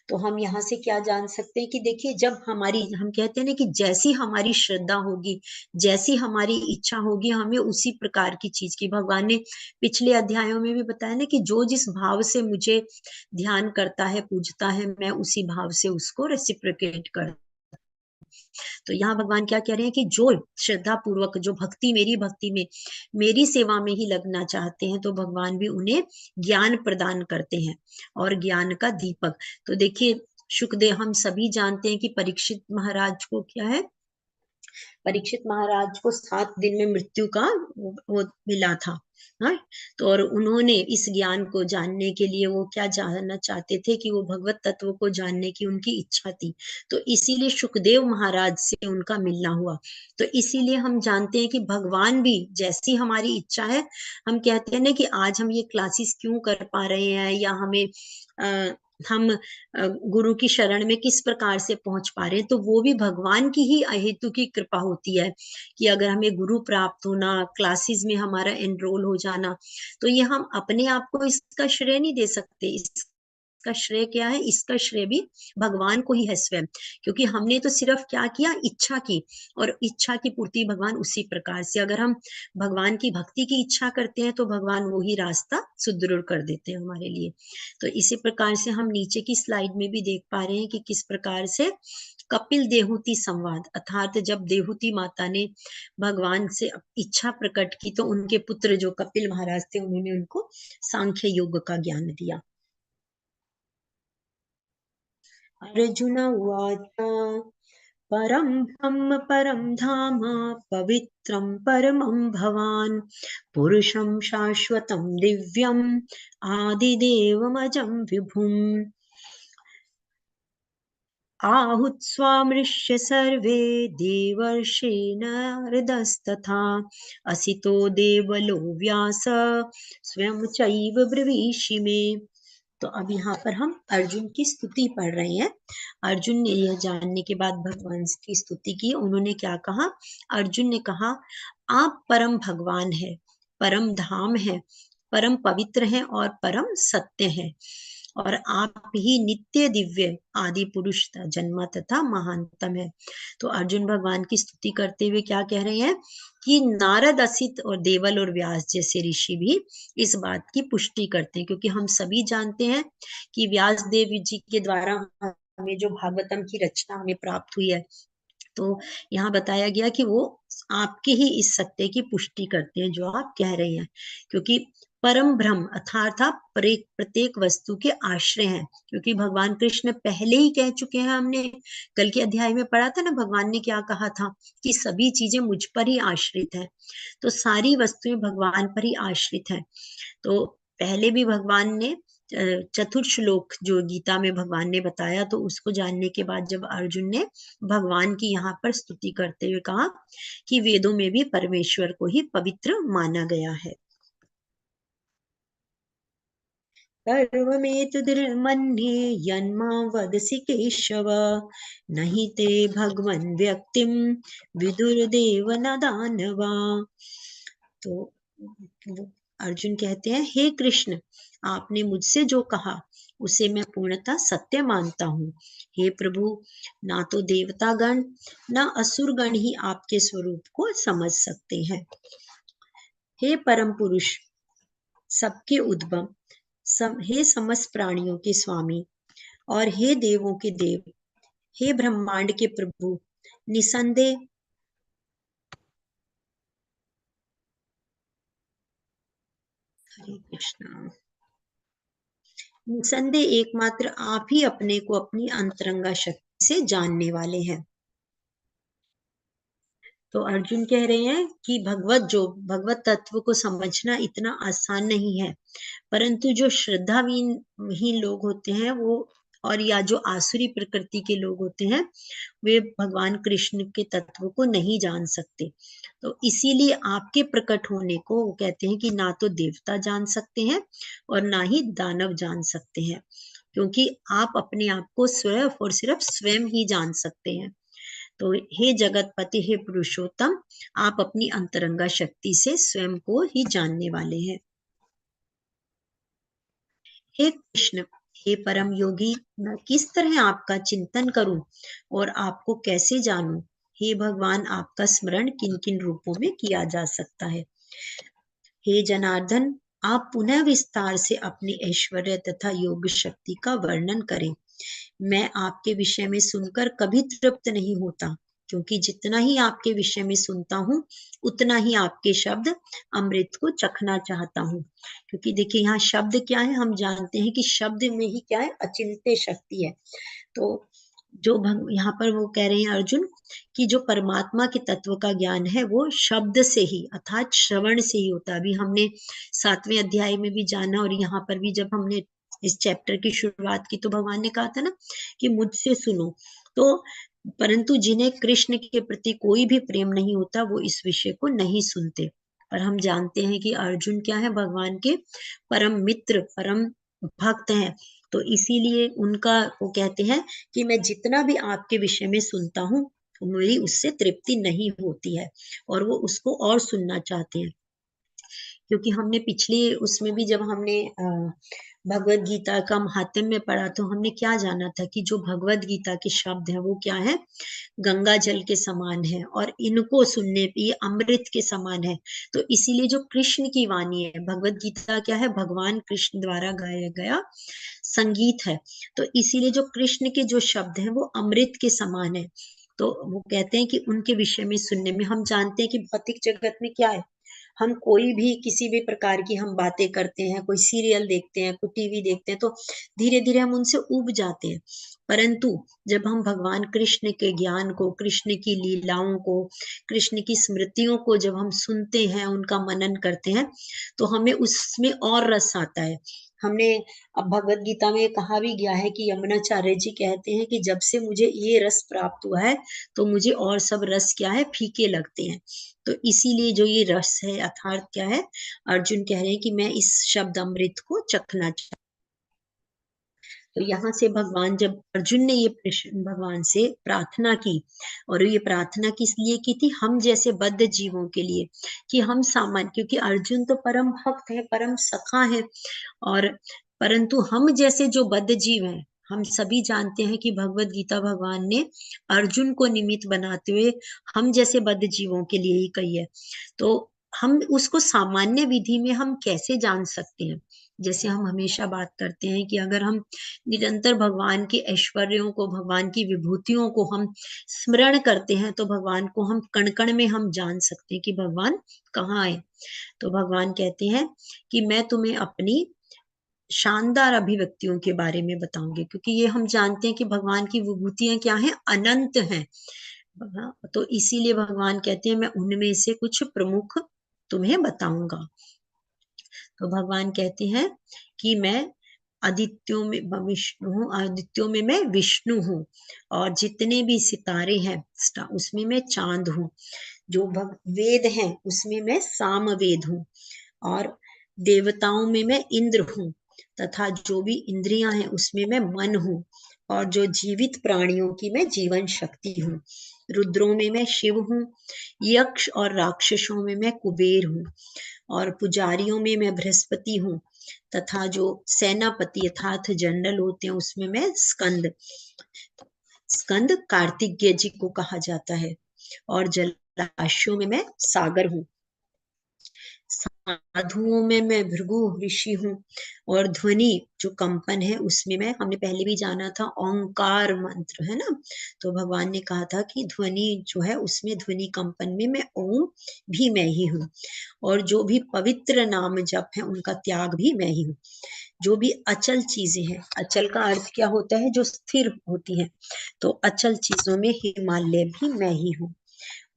तो हम यहाँ से क्या जान सकते हैं कि देखिए, जब हम कहते हैं ना कि जैसी हमारी श्रद्धा होगी, जैसी हमारी इच्छा होगी, हमें उसी प्रकार की चीज की, भगवान ने पिछले अध्यायों में भी बताया ना कि जो जिस भाव से मुझे ध्यान करता है, पूजता है, मैं उसी भाव से उसको रेसिप्रोकेट कर। तो यहाँ भगवान क्या कह रहे हैं कि जो श्रद्धा पूर्वक, जो मेरी भक्ति में, मेरी सेवा में ही लगना चाहते हैं, तो भगवान भी उन्हें ज्ञान प्रदान करते हैं और ज्ञान का दीपक। तो देखिए, शुकदेव, हम सभी जानते हैं कि परीक्षित महाराज को क्या है, परीक्षित महाराज को 7 दिन में मृत्यु का वो मिला था। हाँ, तो और उन्होंने इस ज्ञान को जानने के लिए वो क्या जानना चाहते थे कि वो भगवत तत्व को जानने की उनकी इच्छा थी। तो इसीलिए शुकदेव महाराज से उनका मिलना हुआ। तो इसीलिए हम जानते हैं कि भगवान भी जैसी हमारी इच्छा है, हम कहते हैं ना कि आज हम ये क्लासेस क्यों कर पा रहे हैं, या हम गुरु की शरण में किस प्रकार से पहुंच पा रहे हैं, तो वो भी भगवान की ही अहेतु की कृपा होती है कि अगर हमें गुरु प्राप्त होना, क्लासेस में हमारा एनरोल हो जाना, तो ये हम अपने आप को इसका श्रेय नहीं दे सकते। इसका श्रेय क्या है? इसका श्रेय भी भगवान को ही है स्वयं, क्योंकि हमने तो सिर्फ क्या किया, इच्छा की, और इच्छा की पूर्ति भगवान उसी प्रकार से, अगर हम भगवान की भक्ति की इच्छा करते हैं तो भगवान वही रास्ता सुदृढ़ कर देते हैं हमारे लिए। तो इसी प्रकार से हम नीचे की स्लाइड में भी देख पा रहे हैं कि किस प्रकार से कपिल देहूती संवाद, अर्थात जब देहूती माता ने भगवान से इच्छा प्रकट की तो उनके पुत्र जो कपिल महाराज थे, उन्होंने उनको सांख्य योग का ज्ञान दिया। अर्जुन उवाच परं ब्रह्म परं धाम पवित्रं परमं भवान् पुरुषं शाश्वतं दिव्यम् आदिदेवमजं विभुम् आहुत्स्वामृश्य सर्वे देवर्षि नारदस्तथा असितो देवलो व्यास स्वयं चैव ब्रवीषि मे। तो अब यहाँ पर हम अर्जुन की स्तुति पढ़ रहे हैं। अर्जुन ने यह जानने के बाद भगवान की स्तुति की। उन्होंने क्या कहा? अर्जुन ने कहा, आप परम भगवान है, परम धाम है, परम पवित्र है और परम सत्य है, और आप ही नित्य दिव्य आदि पुरुष जन्म तथा महानतम है। तो अर्जुन भगवान की स्तुति करते हुए क्या कह रहे हैं कि नारद, असित और देवल और व्यास जैसे ऋषि भी इस बात की पुष्टि करते हैं, क्योंकि हम सभी जानते हैं कि व्यास देव जी के द्वारा हमें जो भागवतम की रचना हमें प्राप्त हुई है, तो यहाँ बताया गया कि वो आपके ही इस सत्य की पुष्टि करते हैं जो आप कह रहे हैं, क्योंकि परम ब्रह्म अर्थात आप प्रत्येक वस्तु के आश्रय हैं, क्योंकि भगवान कृष्ण पहले ही कह चुके हैं, हमने कल के अध्याय में पढ़ा था ना, भगवान ने क्या कहा था कि सभी चीजें मुझ पर ही आश्रित है, तो सारी वस्तुएं भगवान पर ही आश्रित है। तो पहले भी भगवान ने चतुर्थ श्लोक जो गीता में भगवान ने बताया, तो उसको जानने के बाद जब अर्जुन ने भगवान की यहाँ पर स्तुति करते हुए कहा कि वेदों में भी परमेश्वर को ही पवित्र माना गया है। सर्वमेतद्मन्ये यन्मां वदसि केशव, नहि ते भगवन् व्यक्तिं विदुर्देव न दानवा। तो अर्जुन कहते हैं, हे कृष्ण, आपने मुझसे जो कहा उसे मैं पूर्णतः सत्य मानता हूँ। हे प्रभु, ना तो देवतागण ना असुरगण ही आपके स्वरूप को समझ सकते हैं। हे परम पुरुष, सबके उद्गम, हे समस्त प्राणियों के स्वामी, और हे देवों के देव, हे ब्रह्मांड के प्रभु, निसंदेह हरे कृष्णा, निसंदेह एकमात्र आप ही अपने को अपनी अंतरंगा शक्ति से जानने वाले हैं। तो अर्जुन कह रहे हैं कि भगवत तत्व को समझना इतना आसान नहीं है, परंतु जो श्रद्धाहीन लोग होते हैं वो, और या जो आसुरी प्रकृति के लोग होते हैं, वे भगवान कृष्ण के तत्व को नहीं जान सकते। तो इसीलिए आपके प्रकट होने को वो कहते हैं कि ना तो देवता जान सकते हैं और ना ही दानव जान सकते हैं, क्योंकि आप अपने आप को स्वयं और सिर्फ स्वयं ही जान सकते हैं। तो हे जगतपति, हे पुरुषोत्तम, आप अपनी अंतरंगा शक्ति से स्वयं को ही जानने वाले हैं। हे कृष्ण, हे परम योगी, मैं किस तरह आपका चिंतन करूं और आपको कैसे जानूं? हे भगवान, आपका स्मरण किन किन रूपों में किया जा सकता है? हे जनार्दन, आप पुनः विस्तार से अपनी ऐश्वर्य तथा योग शक्ति का वर्णन करें। मैं आपके विषय में सुनकर कभी तृप्त नहीं होता, क्योंकि जितना ही आपके विषय में सुनता हूँ उतना ही आपके शब्द अमृत को चखना चाहता हूँ। क्योंकि देखिए यहाँ शब्द क्या है, हम जानते हैं कि शब्द में ही क्या है, अचिंत्य शक्ति है। तो जो यहाँ पर वो कह रहे हैं अर्जुन कि जो परमात्मा के तत्व का ज्ञान है वो शब्द से ही अर्थात श्रवण से ही होता है। अभी हमने 7वें अध्याय में भी जाना, और यहाँ पर भी जब हमने इस चैप्टर की शुरुआत की तो भगवान ने कहा था ना कि मुझसे सुनो। तो परंतु जिन्हें कृष्ण के प्रति कोई भी प्रेम नहीं होता वो इस विषय को नहीं सुनते। पर हम जानते हैं कि अर्जुन क्या है, भगवान के परम मित्र, परम भक्त हैं। तो इसीलिए उनका वो कहते हैं कि मैं जितना भी आपके विषय में सुनता हूँ मेरी उससे तृप्ति नहीं होती है, और वो उसको और सुनना चाहते हैं। क्योंकि हमने पिछले उसमें भी जब हमने भगवत गीता का महात्म्य में पढ़ा तो हमने क्या जाना था कि जो भगवत गीता के शब्द हैं वो क्या है, गंगा जल के समान है, और इनको सुनने पे ये अमृत के समान है। तो इसीलिए जो कृष्ण की वाणी है, भगवत गीता क्या है, भगवान कृष्ण द्वारा गाया गया संगीत है। तो इसीलिए जो कृष्ण के जो शब्द हैं वो अमृत के समान है। तो वो कहते हैं कि उनके विषय में सुनने में, हम जानते हैं कि भौतिक जगत में क्या है, हम कोई भी किसी भी प्रकार की हम बातें करते हैं, कोई सीरियल देखते हैं, कोई टीवी देखते हैं, तो धीरे धीरे हम उनसे ऊब जाते हैं। परंतु जब हम भगवान कृष्ण के ज्ञान को, कृष्ण की लीलाओं को, कृष्ण की स्मृतियों को जब हम सुनते हैं, उनका मनन करते हैं, तो हमें उसमें और रस आता है। हमने अब भगवत गीता में कहा भी गया है कि यमुनाचार्य जी कहते हैं कि जब से मुझे ये रस प्राप्त हुआ है तो मुझे और सब रस क्या है, फीके लगते हैं। तो इसीलिए जो ये रस है अर्थात क्या है, अर्जुन कह रहे हैं कि मैं इस शब्द अमृत को चखना चाहता। तो यहाँ से भगवान, जब अर्जुन ने ये प्रश्न भगवान से प्रार्थना की, और ये प्रार्थना किस लिए की थी, हम जैसे बद्ध जीवों के लिए, कि हम सामान्य, क्योंकि अर्जुन तो परम भक्त है, परम सखा है, और परंतु हम जैसे जो बद्ध जीव हैं, हम सभी जानते हैं कि भगवत गीता भगवान ने अर्जुन को निमित्त बनाते हुए हम जैसे बद्ध जीवों के लिए ही कही है। तो हम उसको सामान्य विधि में हम कैसे जान सकते हैं? जैसे हम हमेशा बात करते हैं कि अगर हम निरंतर भगवान के ऐश्वर्यों को, भगवान की विभूतियों को हम स्मरण करते हैं, तो भगवान को हम कण कण में हम जान सकते हैं कि भगवान कहाँ है। तो भगवान कहते हैं कि मैं तुम्हें अपनी शानदार अभिव्यक्तियों के बारे में बताऊंगी, क्योंकि ये हम जानते हैं कि भगवान की विभूतियां क्या हैं, अनंत हैं। तो इसीलिए भगवान कहते हैं मैं उनमें से कुछ प्रमुख तुम्हें बताऊंगा। तो भगवान कहते हैं कि मैं आदित्यों में विष्णु हूँ, आदित्यों में मैं विष्णु हूँ, और जितने भी सितारे हैं उसमें मैं चांद हूँ, जो वेद हैं उसमें मैं साम वेद हूँ, और देवताओं में मैं इंद्र हूँ, तथा जो भी इंद्रियां हैं उसमें मैं मन हूँ, और जो जीवित प्राणियों की मैं जीवन शक्ति हूँ। रुद्रों में मैं शिव हूँ, यक्ष और राक्षसों में मैं कुबेर हूँ, और पुजारियों में मैं बृहस्पति हूँ, तथा जो सेनापति अर्थात जनरल होते हैं उसमें मैं स्कंद स्कंद कार्तिकेय जी को कहा जाता है, और जलाशयों में मैं सागर हूँ। साधुओं में मैं भृगु ऋषि हूँ, और ध्वनि जो कंपन है उसमें मैं, हमने पहले भी जाना था ओंकार मंत्र है ना, तो भगवान ने कहा था कि ध्वनि जो है उसमें, ध्वनि कंपन में मैं ओम भी मैं ही हूँ, और जो भी पवित्र नाम जप है उनका त्याग भी मैं ही हूँ। जो भी अचल चीजें हैं, अचल का अर्थ क्या होता है, जो स्थिर होती है, तो अचल चीजों में हिमालय भी मैं ही हूँ,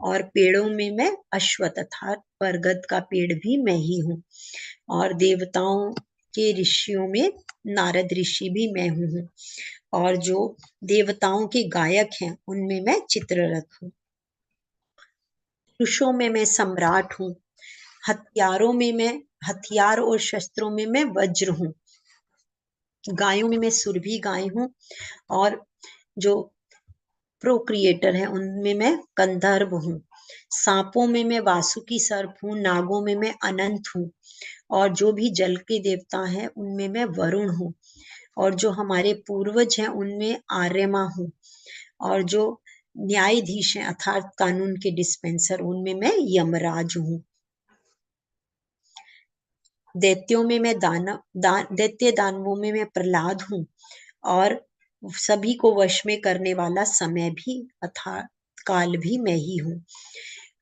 और पेड़ों में मैं अश्वत्थ अर्थात बरगद का पेड़ भी मैं ही हूँ, और देवताओं के ऋषियों में नारद ऋषि भी मैं हूँ, और जो देवताओं के गायक हैं उनमें मैं चित्ररथ हूँ। पुरुषों में मैं सम्राट हूँ, हथियारों में मैं, हथियार और शस्त्रों में मैं वज्र हूँ, गायों में मैं सुरभि गाय हूँ, और जो प्रोक्रिएटर है उनमें मैं गंधर्व हूँ, सांपों में मैं वासुकी सर्प हूँ, नागों में मैं अनंत हूँ, और जो भी जल के देवता हैं उनमें मैं वरुण हूँ, और जो हमारे पूर्वज हैं उनमें आर्यमा हूँ, और जो न्यायाधीश हैं अर्थात कानून के डिस्पेंसर उनमें मैं यमराज हूँ। दैत्यों में मैं दैत्य दानवों में मैं प्रहलाद हूँ, और सभी को वश में करने वाला समय भी अर्थात काल भी मैं ही हूँ।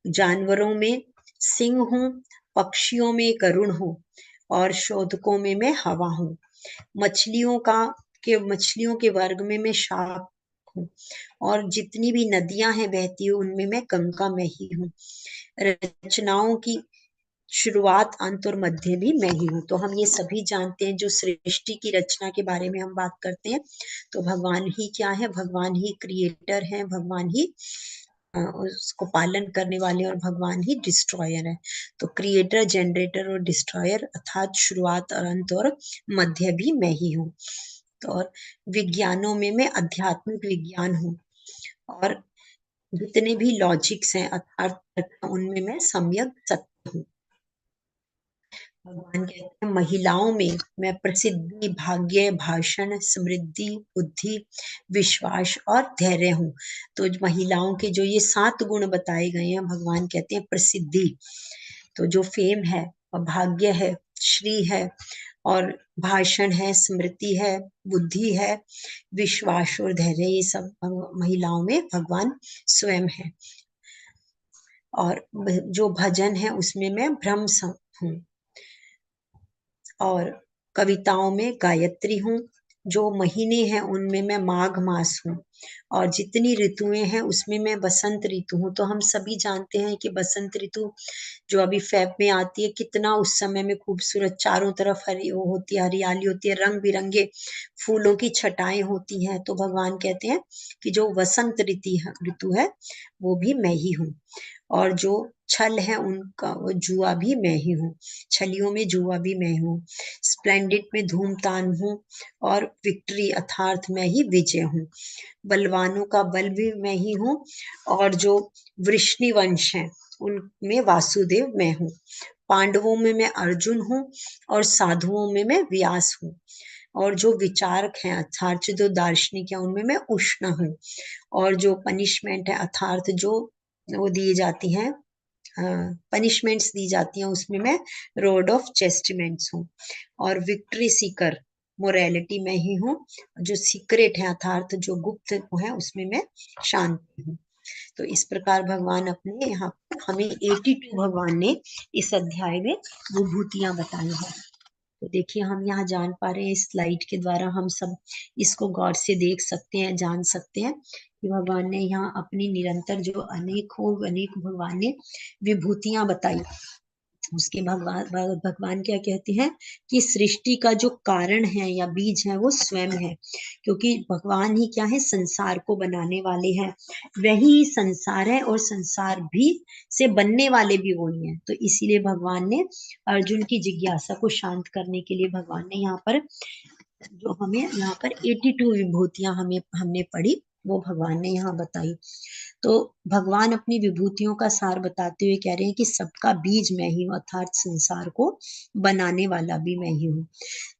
जानवरों में सिंह हूँ, पक्षियों में गरुड़ हूँ, और शोधकों में मैं हवा हूँ। मछलियों के वर्ग में मैं शार्क हूँ, और जितनी भी नदियां हैं बहती हुई उनमें मैं गंगा में ही हूँ। रचनाओं की शुरुआत, अंत और मध्य भी मैं ही हूँ। तो हम ये सभी जानते हैं, जो सृष्टि की रचना के बारे में हम बात करते हैं, तो भगवान ही क्या है, भगवान ही क्रिएटर है, भगवान ही उसको पालन करने वाले, और भगवान ही डिस्ट्रॉयर है। तो क्रिएटर, जनरेटर और डिस्ट्रॉयर अर्थात शुरुआत और अंत और मध्य भी मैं ही हूँ। तो और विज्ञानों में मैं आध्यात्मिक विज्ञान हूँ, और जितने भी लॉजिक्स हैं अर्थात उनमें मैं सम्यक सत्य हूँ। भगवान कहते हैं महिलाओं में मैं प्रसिद्धि, भाग्य, भाषण, समृद्धि, बुद्धि, विश्वास और धैर्य हूँ। तो महिलाओं के जो ये 7 गुण बताए गए हैं, भगवान कहते हैं प्रसिद्धि, तो जो फेम है, और भाग्य है, श्री है, और भाषण है, स्मृति है, बुद्धि है, विश्वास और धैर्य, ये सब महिलाओं में भगवान स्वयं है। और जो भजन है उसमें मैं ब्रह्म हूँ, और कविताओं में गायत्री हूँ। जो महीने हैं उनमें मैं माघ मास हूँ, और जितनी ऋतुएं हैं उसमें मैं बसंत ऋतु हूँ। तो हम सभी जानते हैं कि बसंत ऋतु जो अभी फेब में आती है, कितना उस समय में खूबसूरत, चारों तरफ हरी वो होती है, हरियाली होती है, रंग बिरंगे फूलों की छटाएं होती हैं। तो भगवान कहते हैं कि जो वसंत ऋतु है वो भी मैं ही हूँ, और जो छल है उनका वो जुआ भी मैं ही हूँ, छलियों में जुआ भी मैं हूँ। स्प्लेंडिड में धूमतान हूँ, और विक्ट्री अर्थात मैं ही विजय हूँ। बलवानों का बल भी मैं ही हूँ, और जो वृष्णि वंश है उनमें वासुदेव मैं हूँ। पांडवों में मैं अर्जुन हूँ, और साधुओं में मैं व्यास हूँ। और जो विचारक हैं अर्थात जो दार्शनिक है उनमें मैं उष्ण हूँ, और जो पनिशमेंट है अर्थात जो वो दी जाती हैं पनिशमेंट्स दी जाती हैं उसमें मैं रोड ऑफ चेस्टिमेंट्स हूँ, और विक्ट्री सीकर मोरालिटी में ही हूँ, जो सीक्रेट है अर्थात जो गुप्त है उसमें मैं शांति हूँ। तो इस प्रकार भगवान अपने यहाँ पर हमें 82 भगवान ने इस अध्याय में विभूतियां बताई हैं। तो देखिए हम यहाँ जान पा रहे हैं इस स्लाइड के द्वारा हम सब इसको गौर से देख सकते हैं, जान सकते हैं कि भगवान ने यहाँ अपनी निरंतर जो अनेक भगवान ने विभूतियां बताई। उसके भगवान क्या कहते हैं कि सृष्टि का जो कारण है या बीज है वो स्वयं है, क्योंकि भगवान ही क्या है संसार को बनाने वाले हैं, वही संसार है और संसार भी से बनने वाले भी वही हैं। तो इसीलिए भगवान ने अर्जुन की जिज्ञासा को शांत करने के लिए भगवान ने यहाँ पर जो हमें यहाँ पर 82 विभूतियां हमने पढ़ी वो भगवान ने यहाँ बताई। तो भगवान अपनी विभूतियों का सार बताते हुए कह रहे हैं कि सबका बीज मैं ही हूँ अर्थात संसार को बनाने वाला भी मैं ही हूँ।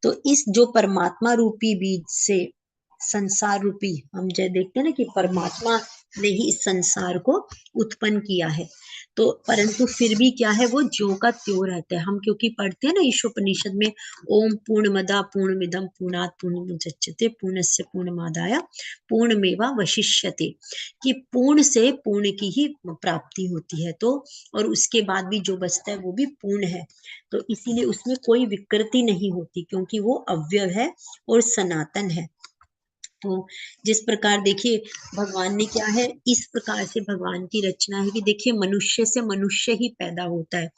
तो इस जो परमात्मा रूपी बीज से संसार रूपी हम जो देखते हैं ना कि परमात्मा ने ही इस संसार को उत्पन्न किया है, तो परंतु फिर भी क्या है वो ज्यों का त्यों रहता है। हम क्योंकि पढ़ते हैं ना ईशोपनिषद में ओम पूर्णमदा पूर्णमिदं पूर्णात् पूर्णमुदच्यते पूर्णस्य पूर्णमादाय पूर्णमेवावशिष्यते, कि पूर्ण से पूर्ण की ही प्राप्ति होती है। तो और उसके बाद भी जो बचता है वो भी पूर्ण है, तो इसीलिए उसमें कोई विकृति नहीं होती क्योंकि वो अव्यय है और सनातन है। तो जिस प्रकार देखिए भगवान ने क्या है इस प्रकार से भगवान की रचना है कि देखिए मनुष्य से मनुष्य ही पैदा होता है।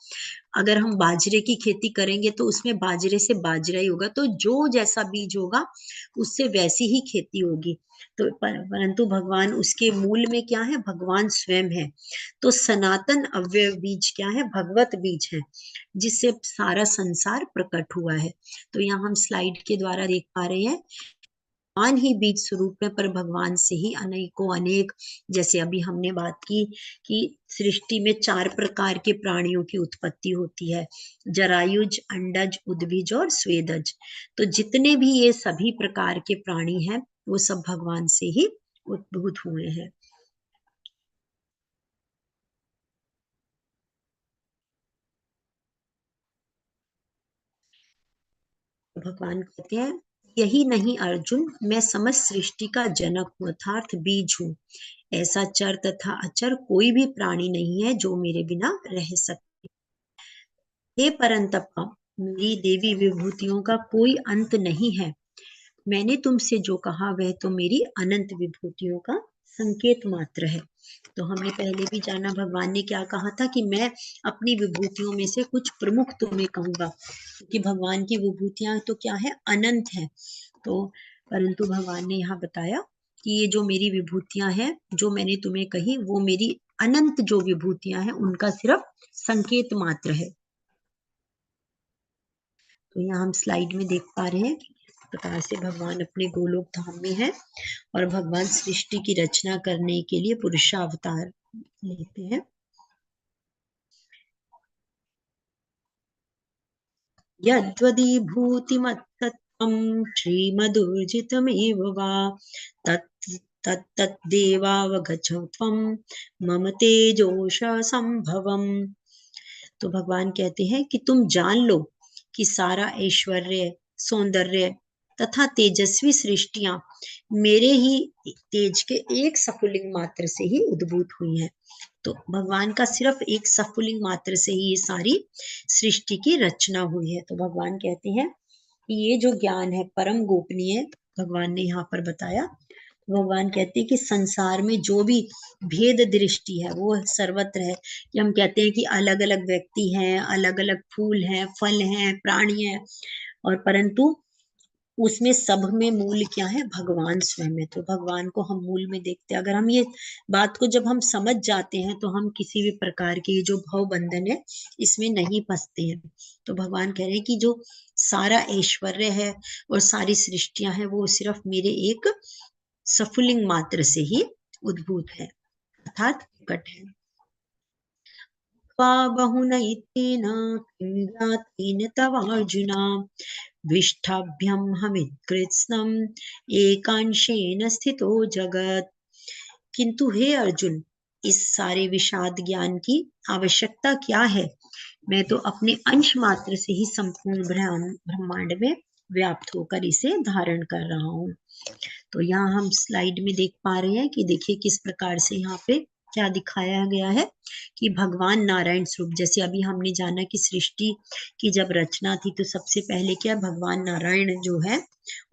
अगर हम बाजरे की खेती करेंगे तो उसमें बाजरे से बाजरा ही होगा, तो जो जैसा बीज होगा उससे वैसी ही खेती होगी। तो परंतु भगवान उसके मूल में क्या है भगवान स्वयं है। तो सनातन अव्यय बीज क्या है भगवत बीज है, जिससे सारा संसार प्रकट हुआ है। तो यहाँ हम स्लाइड के द्वारा देख पा रहे हैं भगवान ही बीज स्वरूप है, पर भगवान से ही अनेकों अनेक, जैसे अभी हमने बात की कि सृष्टि में 4 प्रकार के प्राणियों की उत्पत्ति होती है, जरायुज, अंडज, उद्भिज और स्वेदज। तो जितने भी ये सभी प्रकार के प्राणी हैं वो सब भगवान से ही उद्भूत हुए हैं। भगवान कहते हैं यही नहीं अर्जुन, मैं समस्त सृष्टि का जनक हूँ अर्थात बीज हूँ। ऐसा चर तथा अचर कोई भी प्राणी नहीं है जो मेरे बिना रह सके। हे परंतपा, मेरी देवी विभूतियों का कोई अंत नहीं है। मैंने तुमसे जो कहा वह तो मेरी अनंत विभूतियों का संकेत मात्र है। तो हमने पहले भी जाना भगवान ने क्या कहा था कि मैं अपनी विभूतियों में से कुछ प्रमुख तुम्हें कहूंगा, क्योंकि भगवान की विभूतियां तो क्या है अनंत है। तो परंतु भगवान ने यहाँ बताया कि ये जो मेरी विभूतियां हैं जो मैंने तुम्हें कही वो मेरी अनंत जो विभूतियां हैं उनका सिर्फ संकेत मात्र है। तो यहाँ हम स्लाइड में देख पा रहे हैं कि किस प्रकार से भगवान अपने गोलोक धाम में है और भगवान सृष्टि की रचना करने के लिए पुरुषावतार लेते हैं। यद्वदीभूतिमत्तत्त्वं श्रीमदूर्जितमेव वा तत्तद्देवावगच्छ त्वं मम तेजोष संभवम्। तो भगवान कहते हैं कि तुम जान लो कि सारा ऐश्वर्य, सौंदर्य तथा तेजस्वी सृष्टियां मेरे ही तेज के एक सफुलिंग मात्र से ही उद्भूत हुई हैं। तो भगवान का सिर्फ एक सफुलिंग मात्र से ही ये सारी सृष्टि की रचना हुई है। तो भगवान कहते हैं कि ये जो ज्ञान है परम गोपनीय भगवान ने यहाँ पर बताया। भगवान कहते हैं कि संसार में जो भी भेद दृष्टि है वो सर्वत्र है, कि हम कहते हैं कि अलग अलग व्यक्ति हैं, अलग अलग फूल हैं, फल हैं, प्राणी हैं, और परंतु उसमें सब में मूल क्या है भगवान स्वयं है। तो भगवान को हम मूल में देखते हैं। अगर हम ये बात को जब हम समझ जाते हैं तो हम किसी भी प्रकार के जो भव बंधन है इसमें नहीं फंसते हैं। तो भगवान कह रहे हैं कि जो सारा ऐश्वर्य है और सारी सृष्टियां हैं वो सिर्फ मेरे एक सफुलिंग मात्र से ही उद्भूत है अर्थात प्रकट है। बहुनैतेन किं ज्ञातेन तवार्जुन विष्ठाभ्यम हमित्कृत्स्नम एकांशेन स्थितो जगत। किंतु हे अर्जुन, इस सारे विषाद ज्ञान की आवश्यकता क्या है? मैं तो अपने अंश मात्र से ही संपूर्ण ब्रह्मांड में व्याप्त होकर इसे धारण कर रहा हूँ। तो यहाँ हम स्लाइड में देख पा रहे हैं कि देखिए किस प्रकार से यहाँ पे क्या दिखाया गया है कि भगवान नारायण स्वरूप, जैसे अभी हमने जाना कि सृष्टि की जब रचना थी तो सबसे पहले क्या भगवान नारायण जो है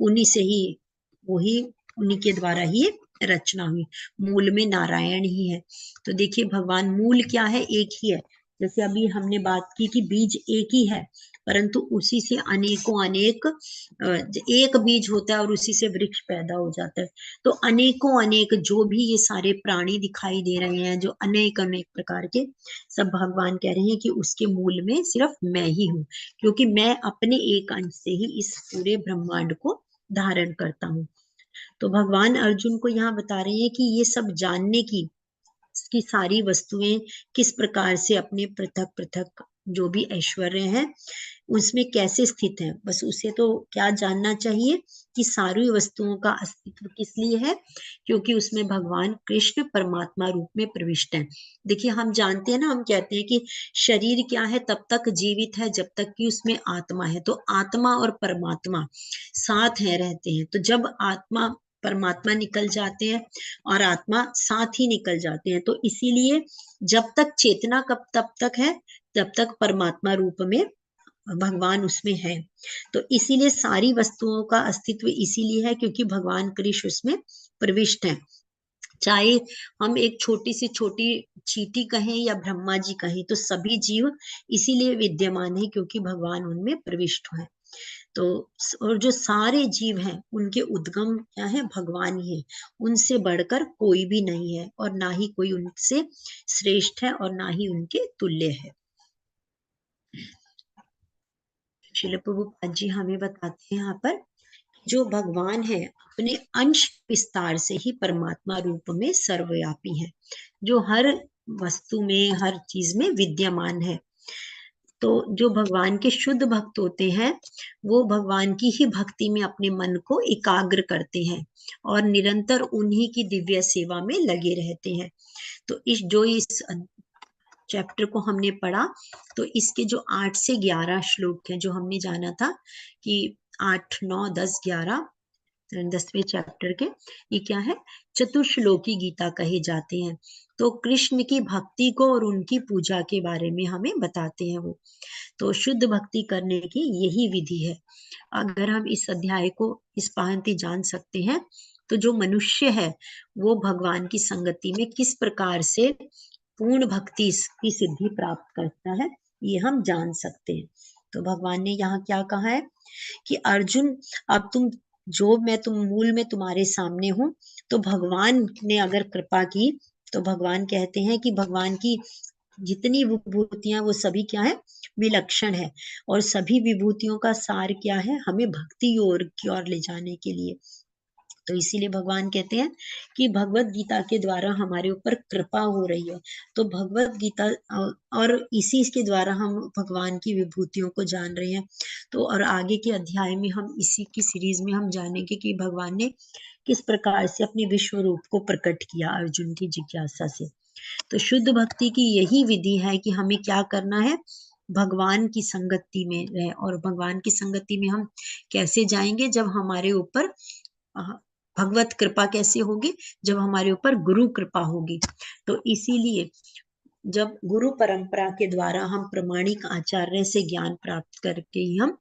उन्हीं से ही, वही उन्हीं के द्वारा ही रचना हुई, मूल में नारायण ही है। तो देखिए भगवान मूल क्या है, एक ही है। जैसे अभी हमने बात की कि बीज एक ही है, परंतु उसी से अनेकों अनेक एक बीज होता है और उसी से वृक्ष पैदा हो जाता है। तो अनेकों अनेक जो भी ये सारे प्राणी दिखाई दे रहे हैं, जो अनेक अनेक प्रकार के, सब भगवान कह रहे हैं कि उसके मूल में सिर्फ मैं ही हूँ, क्योंकि मैं अपने एक अंश से ही इस पूरे ब्रह्मांड को धारण करता हूँ। तो भगवान अर्जुन को यहाँ बता रहे हैं कि ये सब जानने की सारी वस्तुएं किस प्रकार से अपने पृथक पृथक जो भी ऐश्वर्य है उसमें कैसे स्थित है, बस उसे तो क्या जानना चाहिए कि सारी वस्तुओं का अस्तित्व किस लिए है, क्योंकि उसमें भगवान कृष्ण परमात्मा रूप में प्रविष्ट है। देखिए हम जानते हैं ना, हम कहते हैं कि शरीर क्या है, तब तक जीवित है जब तक कि उसमें आत्मा है। तो आत्मा और परमात्मा साथ है, रहते हैं। तो जब आत्मा परमात्मा निकल जाते हैं और आत्मा साथ ही निकल जाते हैं, तो इसीलिए जब तक चेतना कब तब तक है जब तक परमात्मा रूप में भगवान उसमें है। तो इसीलिए सारी वस्तुओं का अस्तित्व इसीलिए है क्योंकि भगवान कृष्ण उसमें प्रविष्ट है। चाहे हम एक छोटी सी छोटी चींटी कहें या ब्रह्मा जी कहें, तो सभी जीव इसीलिए विद्यमान है क्योंकि भगवान उनमें प्रविष्ट है। तो और जो सारे जीव हैं उनके उद्गम क्या है, भगवान ही है। उनसे बढ़कर कोई भी नहीं है और ना ही कोई उनसे श्रेष्ठ है और ना ही उनके तुल्य है। श्रील प्रभुपाद जी हमें बताते हैं यहाँ पर, जो भगवान है अपने अंश विस्तार से ही परमात्मा रूप में सर्वव्यापी है, जो हर वस्तु में हर चीज में विद्यमान है। तो जो भगवान के शुद्ध भक्त होते हैं वो भगवान की ही भक्ति में अपने मन को एकाग्र करते हैं और निरंतर उन्हीं की दिव्य सेवा में लगे रहते हैं। तो इस चैप्टर को हमने पढ़ा, तो इसके जो 8 से 11 श्लोक हैं, जो हमने जाना था कि 8, 9, 10, 11 10वें चैप्टर के, ये क्या है, चतुर्श्लोकी गीता कहे जाते हैं। तो कृष्ण की भक्ति को और उनकी पूजा के बारे में हमें बताते हैं वो। तो शुद्ध भक्ति करने की यही विधि है। अगर हम इस अध्याय को इस पांति जान सकते हैं तो जो मनुष्य है वो भगवान की संगति में किस प्रकार से पूर्ण भक्ति की सिद्धि प्राप्त करता है, ये हम जान सकते हैं। तो भगवान ने यहाँ क्या कहा है कि अर्जुन, अब तुम मूल में तुम्हारे सामने हूँ, तो भगवान ने अगर कृपा की तो भगवान कहते हैं कि भगवान की जितनी विभूतियां वो सभी क्या है, विलक्षण है। और सभी विभूतियों का सार क्या है, हमें भक्ति की ओर ले जाने के लिए। तो इसीलिए भगवान कहते हैं कि भगवत गीता के द्वारा हमारे ऊपर कृपा हो रही है। तो भगवत गीता और इसी के द्वारा हम भगवान की विभूतियों को जान रहे हैं। तो और आगे के अध्याय में हम इसी की सीरीज में हम जानेंगे कि भगवान ने किस प्रकार से अपने विश्व रूप को प्रकट किया अर्जुन की जिज्ञासा से। तो शुद्ध भक्ति की यही विधि है कि हमें क्या करना है, भगवान की संगति में रहे। और भगवान की संगति में हम कैसे जाएंगे, जब हमारे ऊपर भगवत कृपा कैसे होगी, जब हमारे ऊपर गुरु कृपा होगी। तो इसीलिए जब गुरु परंपरा के द्वारा हम प्रमाणिक आचार्य से ज्ञान प्राप्त करके ही हम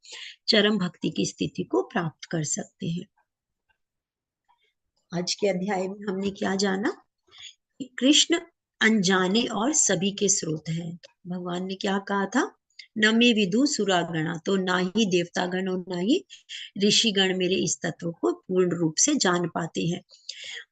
चरम भक्ति की स्थिति को प्राप्त कर सकते हैं। आज के अध्याय में हमने क्या जाना कि कृष्ण अनजाने और सभी के स्रोत हैं। भगवान ने क्या कहा था, न मे विदु सुरागणा, तो ना ही देवतागण और ना ही ऋषिगण मेरे इस तत्व को पूर्ण रूप से जान पाते हैं।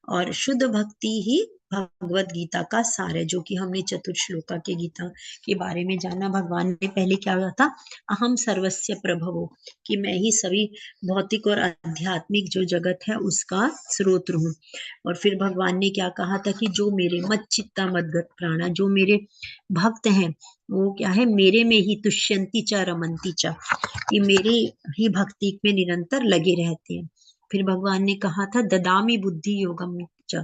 और शुद्ध भक्ति ही भगवत गीता का सार है, जो कि हमने चतुर्श्लोका के गीता के बारे में जाना। भगवान ने पहले क्या कहा था, अहम सर्वस्य प्रभवो, कि मैं ही सभी भौतिक और आध्यात्मिक जो जगत है उसका स्रोत हूँ। और फिर भगवान ने क्या कहा था कि जो मेरे मत चित्ता मदगत प्राणा, जो मेरे भक्त हैं वो क्या है, मेरे में ही तुष्यंती च रमंती च, ये मेरे ही भक्ति में निरंतर लगे रहते हैं। फिर भगवान ने कहा था ददामी बुद्धि योगम च,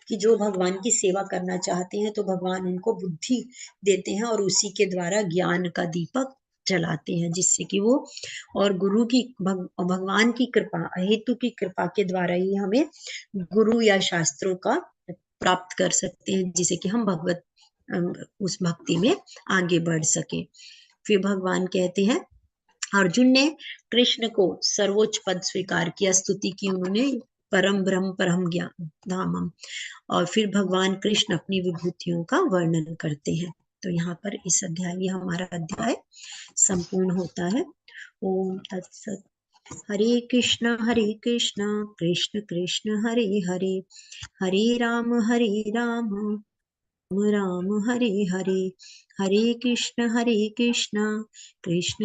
कि जो भगवान की सेवा करना चाहते हैं तो भगवान उनको बुद्धि देते हैं और उसी के द्वारा ज्ञान का दीपक जलाते हैं, जिससे कि वो और गुरु की भगवान की कृपा, हेतु की कृपा के द्वारा ही हमें गुरु या शास्त्रों का प्राप्त कर सकते हैं, जिसे कि हम भगवत उस भक्ति में आगे बढ़ सके। फिर भगवान कहते हैं, अर्जुन ने कृष्ण को सर्वोच्च पद स्वीकार किया, स्तुति की उन्होंने, परम ब्रह्म परम ज्ञान धामम। और फिर भगवान कृष्ण अपनी विभूतियों का वर्णन करते हैं। तो यहाँ पर इस अध्याय में हमारा अध्याय संपूर्ण होता है। ओम तत्सत। हरे कृष्ण कृष्ण कृष्ण हरे हरे, हरे राम राम राम हरे हरे, हरे कृष्ण कृष्ण